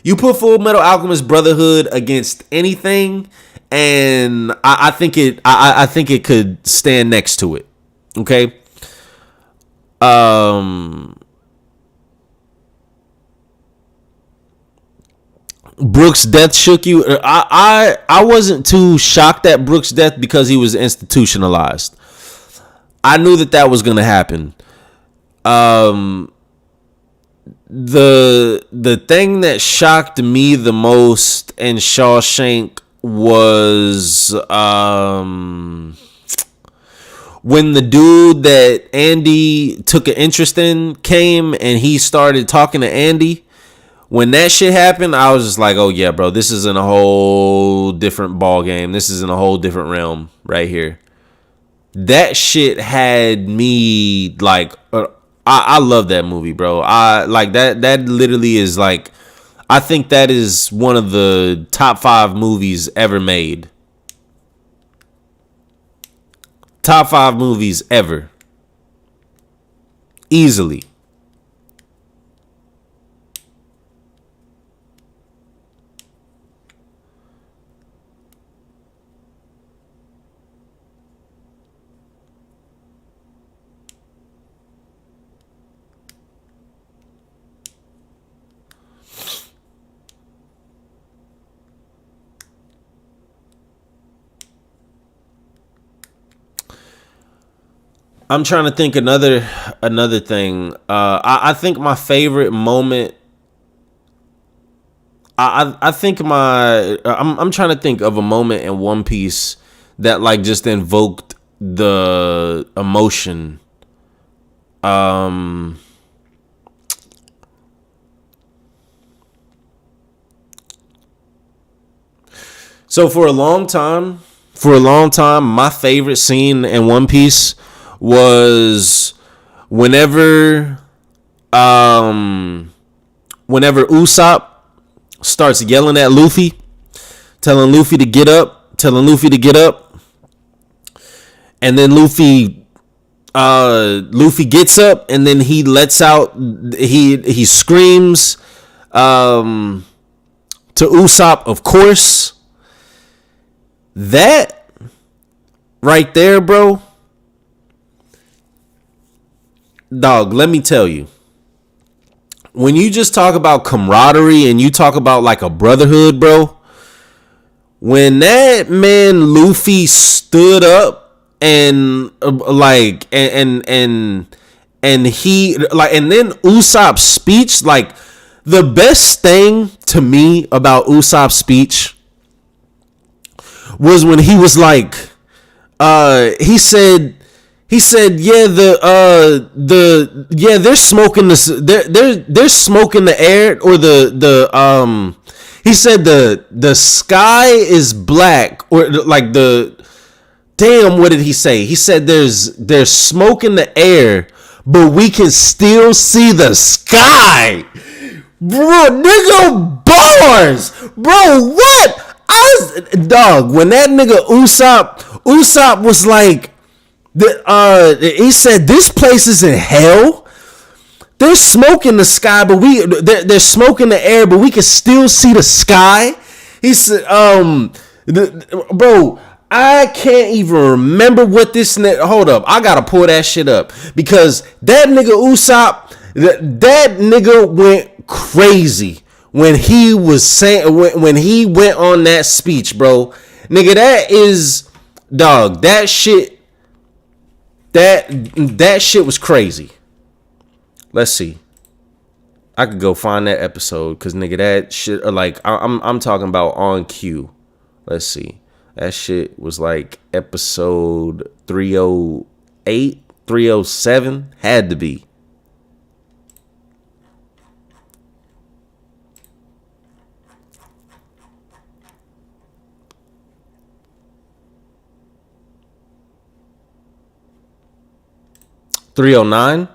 You put Full Metal Alchemist Brotherhood against anything, and I think it could stand next to it. Okay. Brooks' death shook you. I wasn't too shocked at Brooks' death because he was institutionalized. I knew that was gonna happen. The thing that shocked me the most in Shawshank was when the dude that Andy took an interest in came and he started talking to Andy. When that shit happened, I was just like, oh yeah, bro, this is in a whole different ball game. This is in a whole different realm right here. That shit had me like, I love that movie, bro. I like that. That literally is like, I think that is one of the top 5 movies ever made. Top 5 movies ever. Easily. I'm trying to think another thing. I think my favorite moment. I think I'm trying to think of a moment in One Piece that like just invoked the emotion. So for a long time, my favorite scene in One Piece was whenever Usopp starts yelling at Luffy, telling Luffy to get up, and then Luffy gets up, and then he lets out, he screams to Usopp, of course. That right there, bro, dog, let me tell you, when you just talk about camaraderie and you talk about like a brotherhood, bro, when that man Luffy stood up and he like, and then Usopp's speech, like, the best thing to me about Usopp's speech was when he was like, he said, yeah, they're smoking this, they're smoking the air, or he said the sky is black, or like damn, what did he say? He said there's smoke in the air, but we can still see the sky. Bro, nigga, bars. Bro, what? Dog, when that nigga Usopp was like, he said, this place is in hell. There's smoke in the sky, but there's smoke in the air, but we can still see the sky. He said, bro, I can't even remember what this hold up, I gotta pull that shit up, because that nigga Usopp, that nigga went crazy when he was saying, when he went on that speech, bro. Nigga, that is, dog, that shit was crazy. Let's see. I could go find that episode, because nigga, that shit, like, I'm talking about on cue. Let's see. That shit was like episode 308, 307, had to be. $309,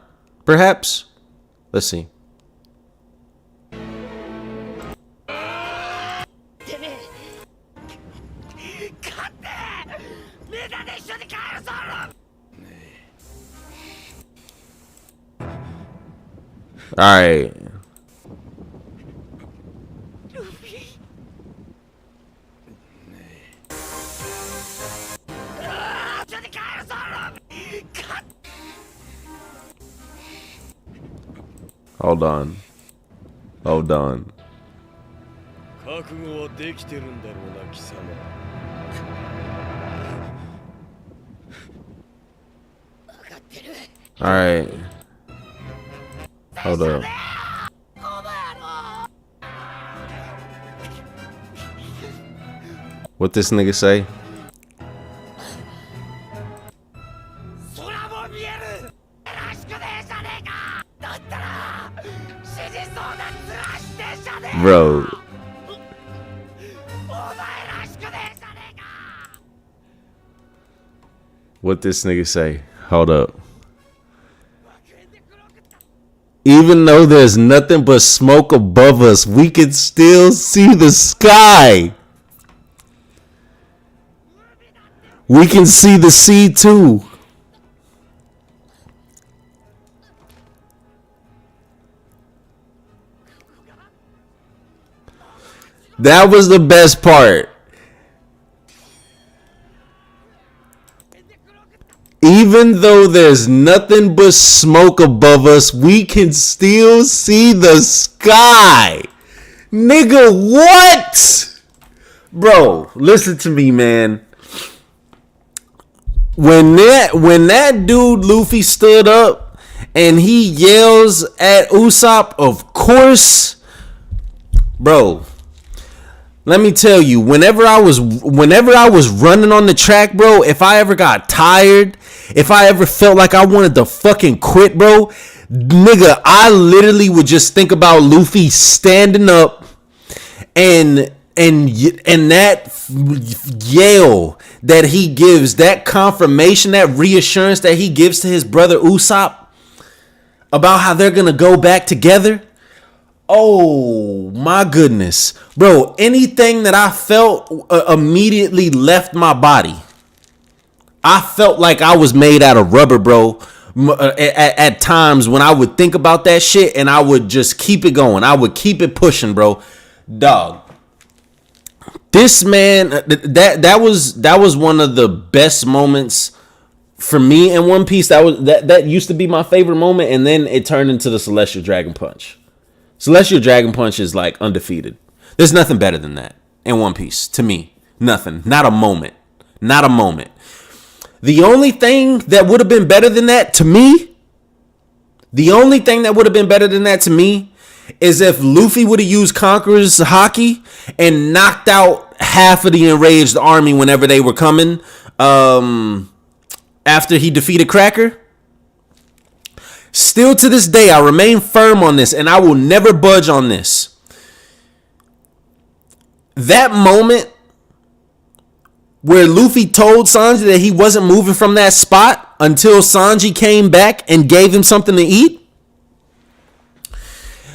perhaps. Let's see. All right. Hold on. All right. Hold up. What this nigga say? Bro. What this nigga say? Hold up. Even though there's nothing but smoke above us, we can still see the sky. We can see the sea too. That was the best part. Even though there's nothing but smoke above us, we can still see the sky. Nigga, what? Bro, listen to me, man. When that dude Luffy stood up and he yells at Usopp, of course, bro. Let me tell you, whenever I was running on the track, bro, if I ever got tired, if I ever felt like I wanted to fucking quit, bro, nigga, I literally would just think about Luffy standing up and that yell that he gives, that confirmation, that reassurance that he gives to his brother Usopp about how they're gonna go back together. Oh my goodness, bro! Anything that I felt immediately left my body. I felt like I was made out of rubber, bro. At times when I would think about that shit and I would just keep it going. I would keep it pushing, bro. Dog. This man, that was one of the best moments for me in One Piece. That used to be my favorite moment, and then it turned into the Celestial Dragon Punch. Celestial Dragon Punch is like undefeated. There's nothing better than that in One Piece to me. Nothing. Not a moment. Not a moment. The only thing that would have been better than that to me, is if Luffy would have used Conqueror's Haki and knocked out half of the enraged army whenever they were coming after he defeated Cracker. Still to this day, I remain firm on this and I will never budge on this. That moment where Luffy told Sanji that he wasn't moving from that spot until Sanji came back and gave him something to eat.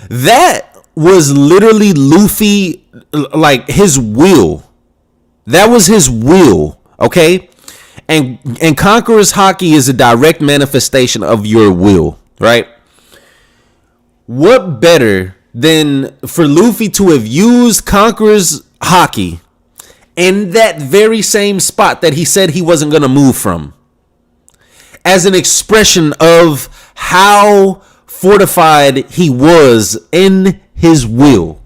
That was literally Luffy, like his will. That was his will, okay? And Conqueror's Haki is a direct manifestation of your will, right? What better than for Luffy to have used Conqueror's Haki in that very same spot that he said he wasn't going to move from, as an expression of how fortified he was in his will.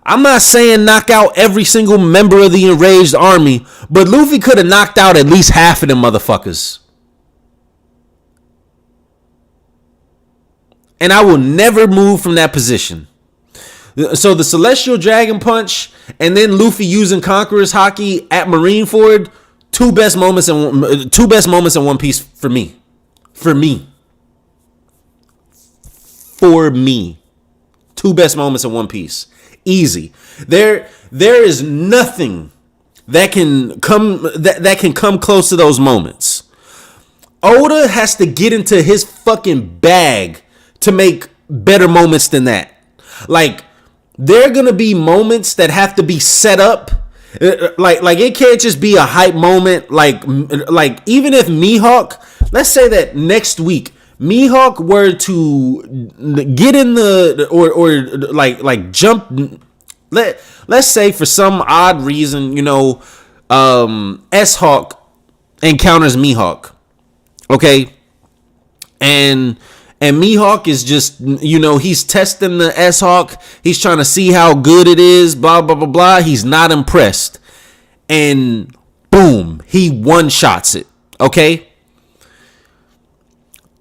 I'm not saying knock out every single member of the enraged army, but Luffy could have knocked out at least half of them motherfuckers. And I will never move from that position. So the Celestial Dragon Punch and then Luffy using Conqueror's Haki at Marineford, two best moments in One Piece for me. For me. Two best moments in One Piece. Easy. There is nothing that can come close to those moments. Oda has to get into his fucking bag to make better moments than that. Like, there are gonna be moments that have to be set up. Like it can't just be a hype moment. Like even if Mihawk, let's say that next week Mihawk were to get in the or like jump. Let's say for some odd reason, S-Hawk encounters Mihawk, okay, and Mihawk is just, he's testing the S-Hawk. He's trying to see how good it is, blah, blah, blah, blah. He's not impressed. And boom, he one-shots it, okay?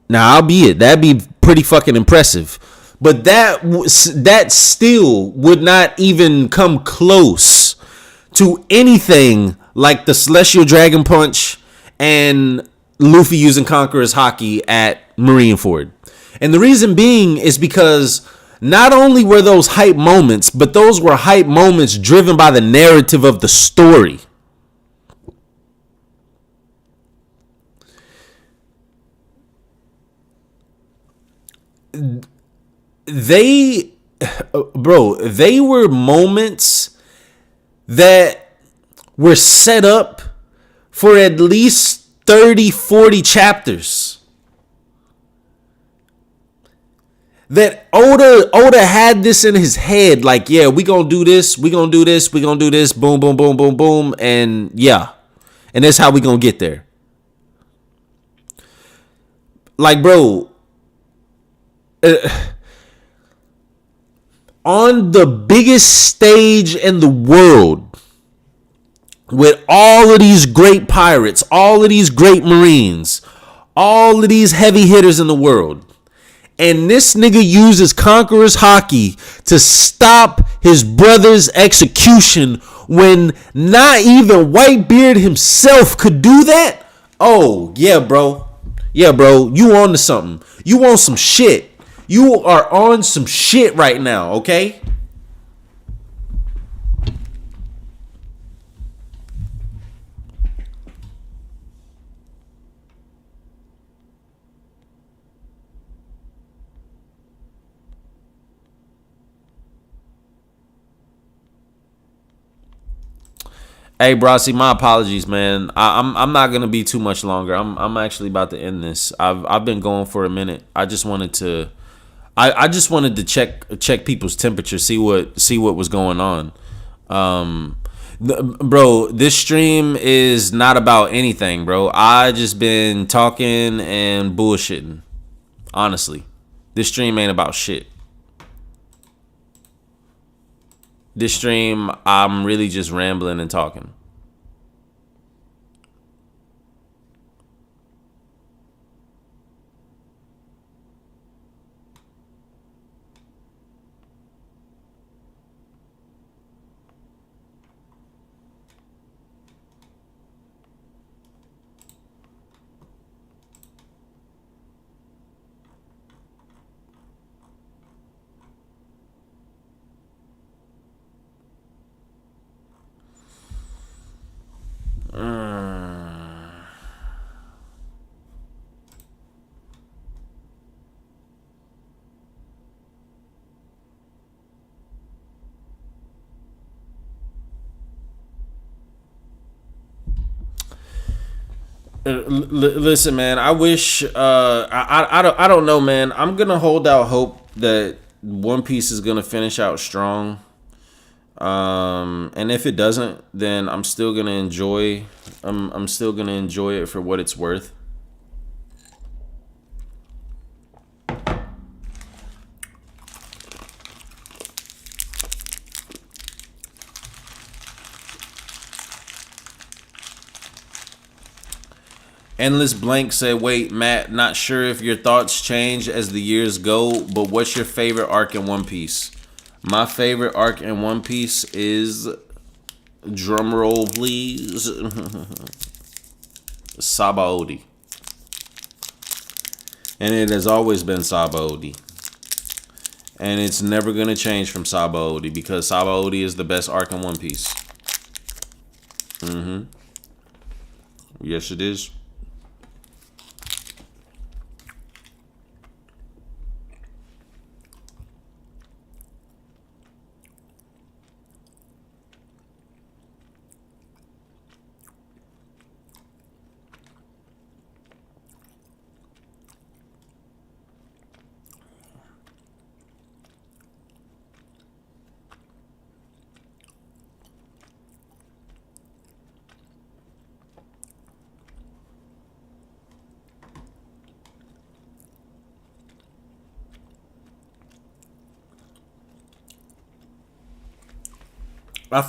Now, albeit, that'd be pretty fucking impressive. But that still would not even come close to anything like the Celestial Dragon Punch and Luffy using Conqueror's Haki at Marineford. And the reason being is because not only were those hype moments, but those were hype moments driven by the narrative of the story. They were moments that were set up for at least 30, 40 chapters. That Oda had this in his head, like, yeah, we gonna do this, boom, boom, boom, boom, boom, and yeah. And that's how we gonna get there. Like, bro, on the biggest stage in the world, with all of these great pirates, all of these great marines, all of these heavy hitters in the world, and this nigga uses Conqueror's Haki to stop his brother's execution when not even Whitebeard himself could do that. Oh, yeah, bro. Yeah, bro. You on to something. You on some shit. You are on some shit right now, okay? Hey, Brosy, my apologies, man. I'm not gonna be too much longer. I'm actually about to end this. I've been going for a minute. I just wanted to check people's temperature, see what was going on. Um, Bro, this stream is not about anything, bro. I just been talking and bullshitting. Honestly, this stream ain't about shit. This stream, I'm really just rambling and talking. Listen, man. I wish. I don't know, man. I'm gonna hold out hope that One Piece is gonna finish out strong. And if it doesn't, then I'm still gonna enjoy. I'm still gonna enjoy it for what it's worth. Endless Blank said, "Wait, Matt, not sure if your thoughts change as the years go, but what's your favorite arc in One Piece?" My favorite arc in One Piece is, drum roll please, Sabaody. And it has always been Sabaody. And it's never going to change from Sabaody because Sabaody is the best arc in One Piece. Yes, it is. I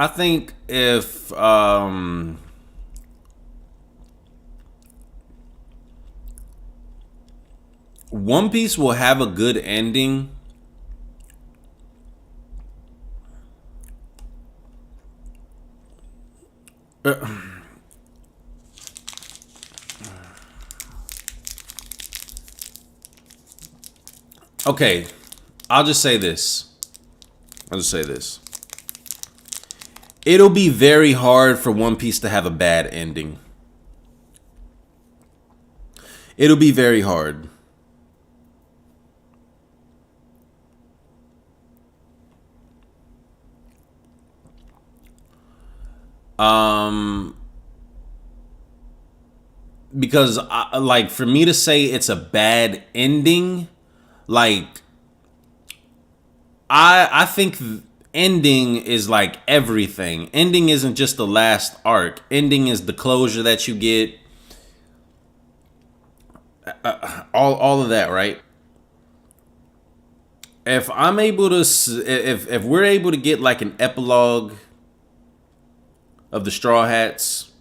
think if One Piece will have a good ending, okay, I'll just say this. It'll be very hard for One Piece to have a bad ending. It'll be very hard. Because like for me to say it's a bad ending, like I think ending is like everything. Ending isn't just the last arc. Ending is the closure that you get. All of that, right? If I'm able to, if we're able to get like an epilogue of the Straw Hats,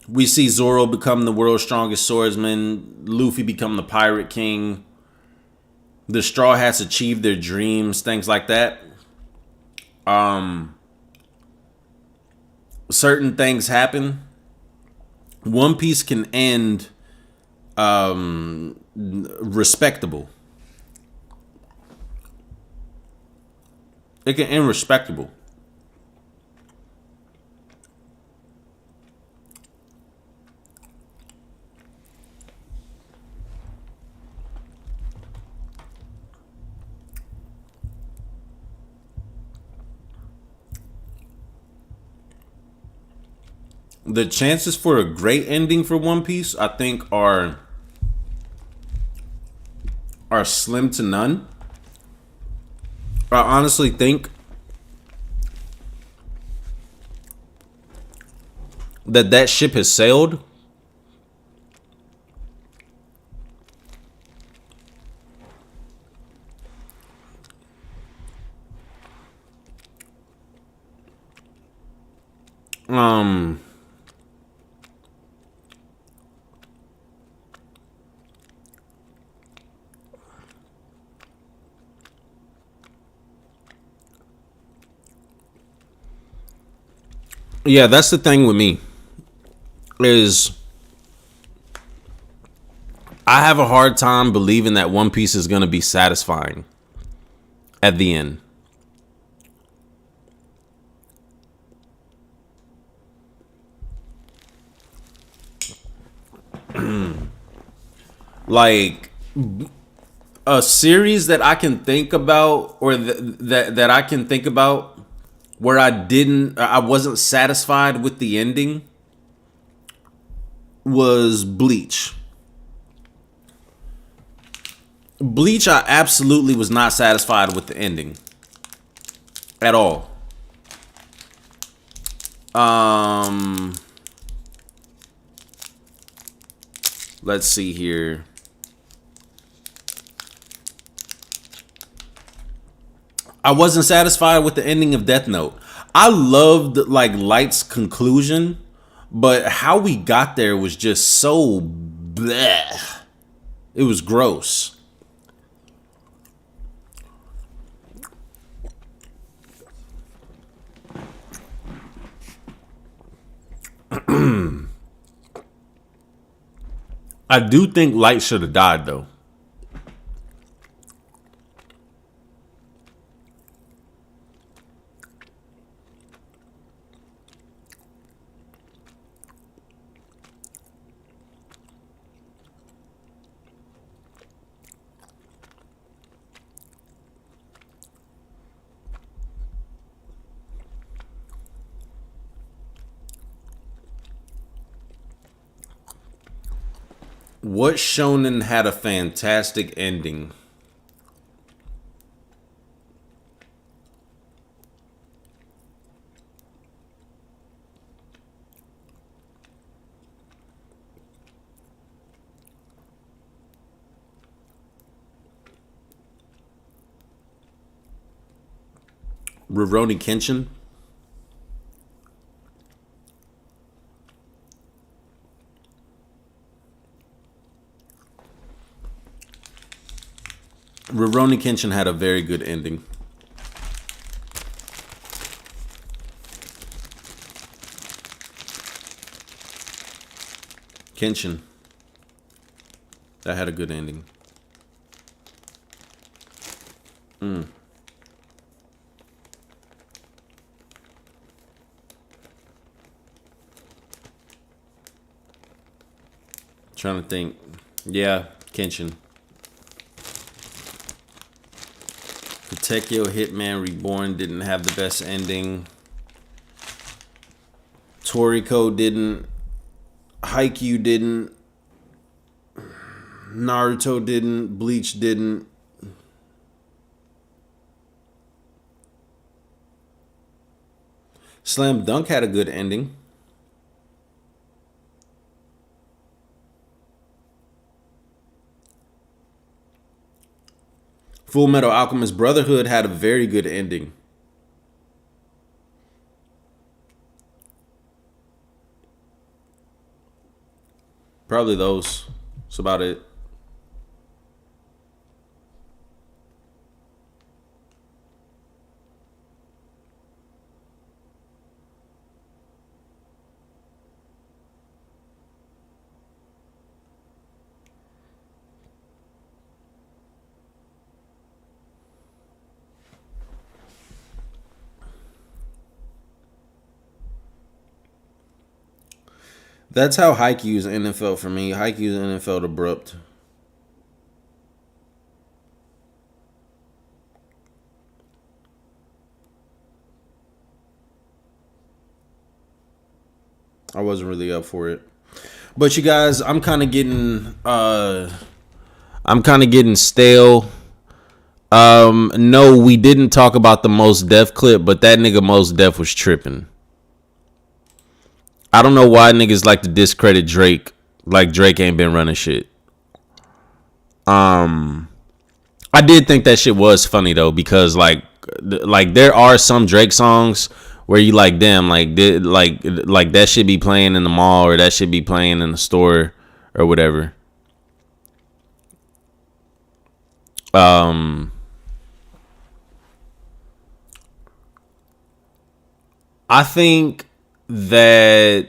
we see Zoro become the world's strongest swordsman, Luffy become the pirate king, the Straw Hats achieve their dreams, things like that. Certain things happen. One Piece can end respectable. It can end respectable. the chances for a great ending for One Piece, I think, are slim to none. I honestly think that ship has sailed. Um, yeah, that's the thing with me is I have a hard time believing that One Piece is going to be satisfying at the end. Like a series that I can think about, or that I can think about where I wasn't satisfied with the ending, was Bleach. Bleach, I absolutely was not satisfied with the ending at all. Um, let's see here. I wasn't satisfied with the ending of Death Note. I loved like Light's conclusion, but how we got there was just so bleh. It was gross. I do think Light should have died though. What shonen had a fantastic ending? Rurouni Kenshin. Rurouni Kenshin had a very good ending. Kenshin. That had a good ending. Trying to think. Yeah, Kenshin. Katekyo Hitman Reborn didn't have the best ending. Toriko didn't. Haikyuu didn't. Naruto didn't. Bleach didn't. Slam Dunk had a good ending. Full Metal Alchemist Brotherhood had a very good ending. Probably those. That's about it. That's how Haikyuu's ending felt for me. Haikyuu's ending felt abrupt. I wasn't really up for it. But you guys, I'm kind of getting stale. No, we didn't talk about the Most Def clip, but that nigga Most Def was tripping. I don't know why niggas like to discredit Drake, like Drake ain't been running shit. I did think that shit was funny though, because like there are some Drake songs where you like, damn, like that should be playing in the mall, or that should be playing in the store or whatever. I think that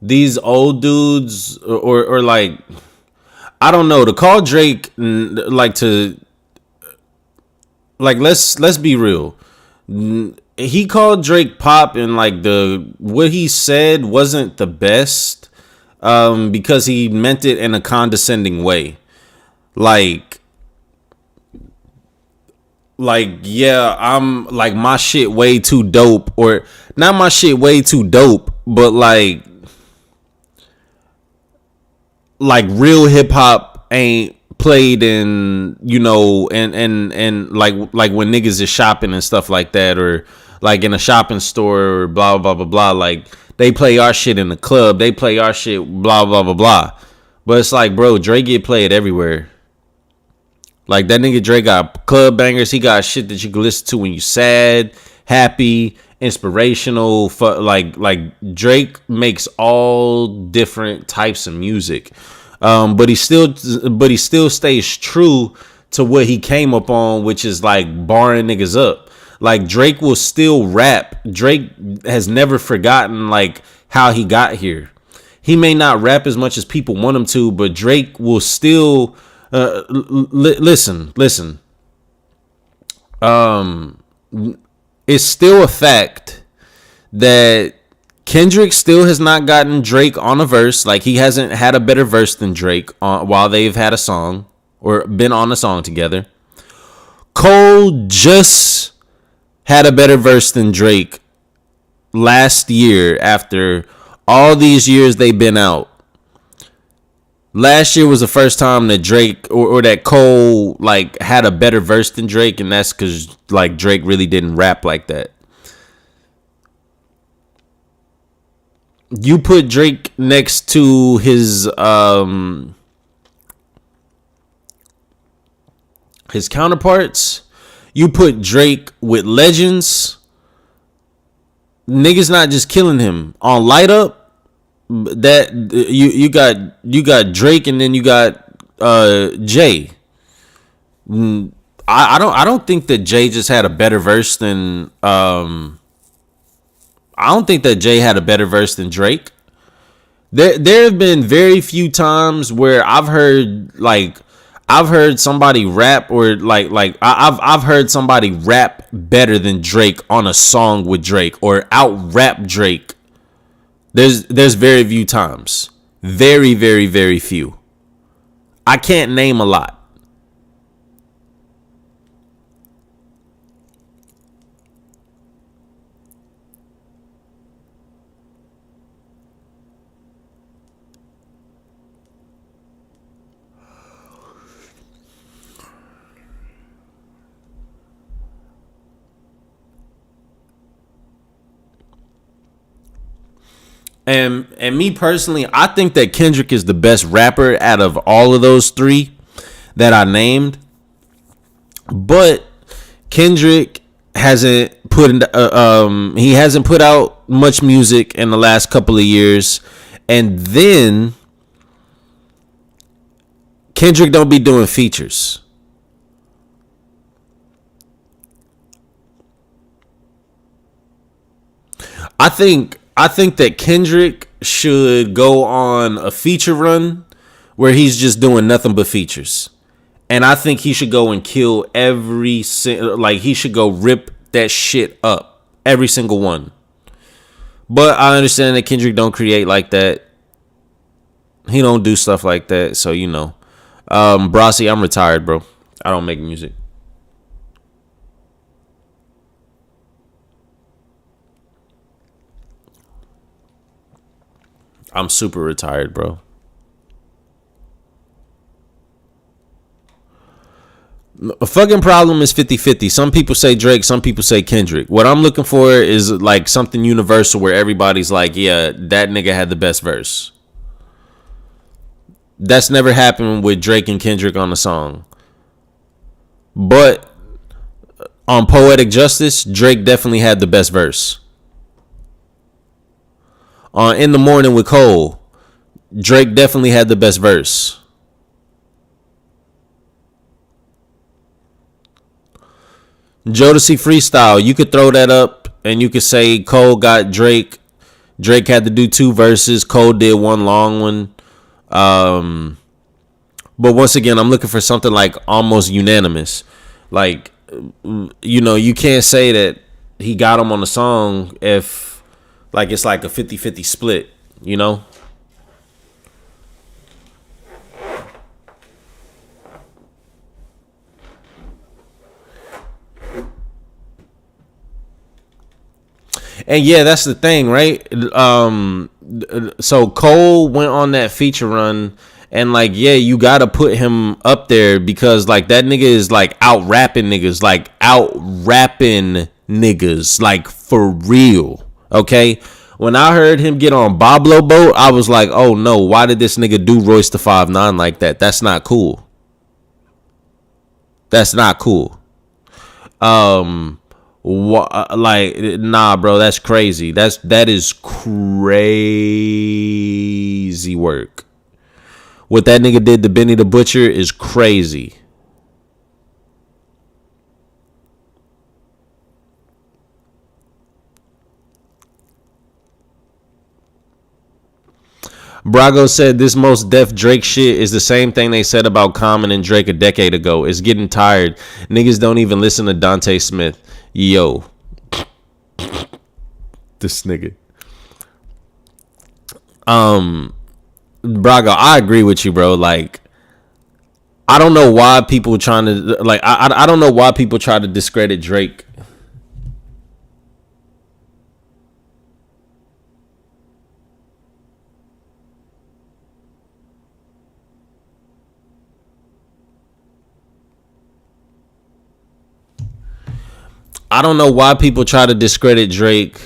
these old dudes, or like, I don't know, to call Drake, like, to like, let's be real. He called Drake pop, and like the what he said wasn't the best, because he meant it in a condescending way. Like yeah, I'm like, my shit way too dope, or not my shit way too dope, but like real hip hop ain't played in, and like when niggas is shopping and stuff like that, or like in a shopping store, or blah blah blah blah. Like, they play our shit in the club, they play our shit, blah blah blah blah. But it's like, bro, Drake get played everywhere. Like, that nigga Drake got club bangers. He got shit that you can listen to when you sad, happy, inspirational. Like Drake makes all different types of music, but he still stays true to what he came up on, which is like barring niggas up. Like, Drake will still rap. Drake has never forgotten like how he got here. He may not rap as much as people want him to, but Drake will still. Listen. It's still a fact that Kendrick still has not gotten Drake on a verse. Like, he hasn't had a better verse than Drake while they've had a song or been on a song together. Cole just had a better verse than Drake last year after all these years they've been out. Last year was the first time that Drake or that Cole like had a better verse than Drake, and that's because like Drake really didn't rap like that. You put Drake next to his counterparts. You put Drake with legends. Niggas not just killing him on Light Up. That you got Drake, and then you got Jay. I don't think that Jay just had a better verse than I don't think that Jay had a better verse than Drake. There have been very few times where I've heard somebody rap, or I've heard somebody rap better than Drake on a song with Drake, or out rap Drake. There's very few times. Very, very, very few. I can't name a lot. And me personally, I think that Kendrick is the best rapper out of all of those three that I named. But Kendrick hasn't he hasn't put out much music in the last couple of years, and then Kendrick don't be doing features. I think that Kendrick should go on a feature run where he's just doing nothing but features. And I think he should go and kill he should go rip that shit up. Every single one. But I understand that Kendrick don't create like that. He don't do stuff like that. So, Brossie, I'm retired, bro. I don't make music. I'm super retired, bro. A fucking problem is 50-50. Some people say Drake, some people say Kendrick. What I'm looking for is like something universal where everybody's like, yeah, that nigga had the best verse. That's never happened with Drake and Kendrick on a song. But on Poetic Justice, Drake definitely had the best verse. On In the Morning with Cole, Drake definitely had the best verse. Jodeci Freestyle, you could throw that up and you could say Cole got Drake. Drake had to do 2 verses. Cole did 1 long one. But once again, I'm looking for something like almost unanimous. Like, you know, you can't say that he got him on the song if like it's like a 50-50 split, you know? And yeah, that's the thing, right? So Cole went on that feature run, and like, yeah, you gotta put him up there because like that nigga is like out rapping niggas, like for real. Okay, when I heard him get on Boblo Boat, I was like, oh no, why did this nigga do Royce the 5'9" like that? That's not cool. That's not cool. Like, nah, bro, that's crazy. That is crazy work. What that nigga did to Benny the Butcher is crazy. Brago said this most Def Drake shit is the same thing they said about Common and Drake a decade ago. It's getting tired. Niggas don't even listen to Dante Smith. Yo. This nigga. Brago, I agree with you, bro. Like, I don't know why people trying to like I don't know why people try to discredit Drake. I don't know why people try to discredit Drake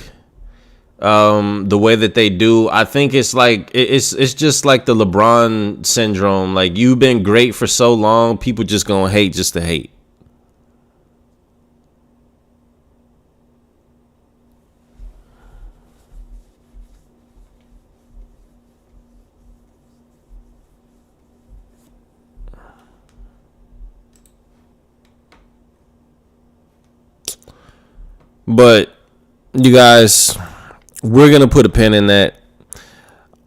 the way that they do. I think it's like it's just like the LeBron syndrome. Like, you've been great for so long, people just gonna hate just to hate. But you guys, we're gonna put a pin in that.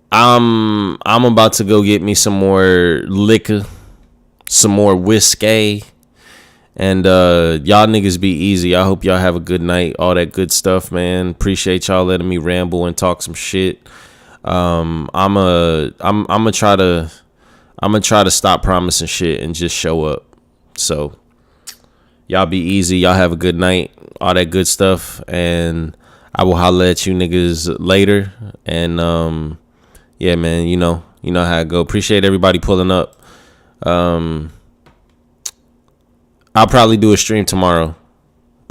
I'm about to go get me some more liquor, some more whiskey, and y'all niggas be easy. I hope y'all have a good night. All that good stuff, man. Appreciate y'all letting me ramble and talk some shit. I'm gonna try to stop promising shit and just show up. So y'all be easy. Y'all have a good night. All that good stuff, and I will holler at you niggas later. And yeah, man, you know how it go. Appreciate everybody pulling up. I'll probably do a stream tomorrow.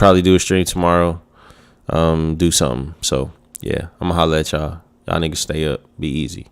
Do something. So yeah, I'm gonna holler at y'all. Y'all niggas stay up. Be easy.